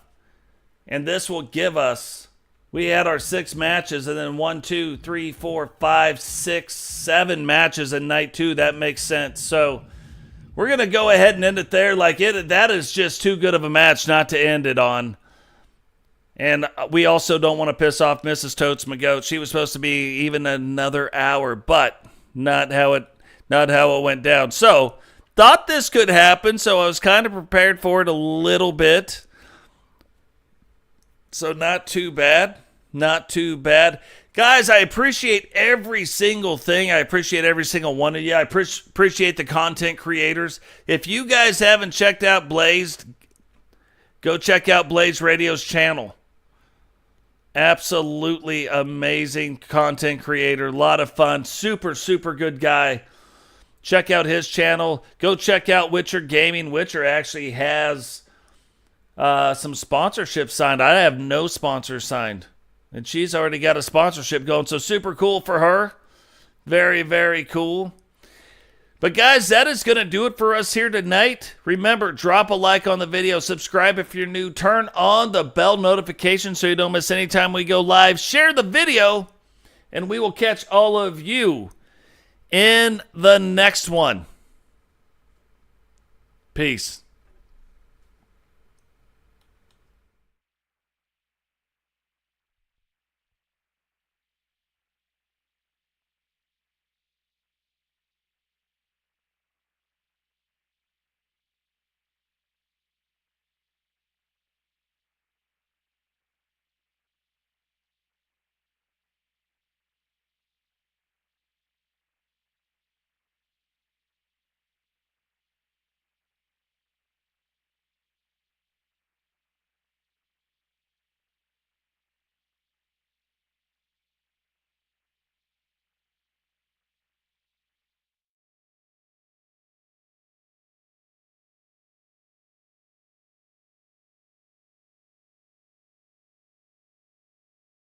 and this will give us, we had our 6 matches, and then 1, 2, 3, 4, 5, 6, 7 matches in night 2. That makes sense. So we're going to go ahead and end it there. Like that is just too good of a match not to end it on. And we also don't want to piss off Mrs. Totes McGoat. She was supposed to be even another hour, but not how it went down. So, thought this could happen, so I was kind of prepared for it a little bit. So, not too bad. Not too bad. Guys, I appreciate every single thing. I appreciate every single one of you. I appreciate the content creators. If you guys haven't checked out Blazed, go check out Blaze Radio's channel. Absolutely amazing content creator. A lot of fun. Super, super good guy. Check out his channel. Go check out Witcher Gaming. Witcher actually has some sponsorship signed. I have no sponsor signed. And she's already got a sponsorship going. So super cool for her. Very, very cool. But guys, that is going to do it for us here tonight. Remember, drop a like on the video. Subscribe if you're new. Turn on the bell notification so you don't miss any time we go live. Share the video, and we will catch all of you in the next one. Peace.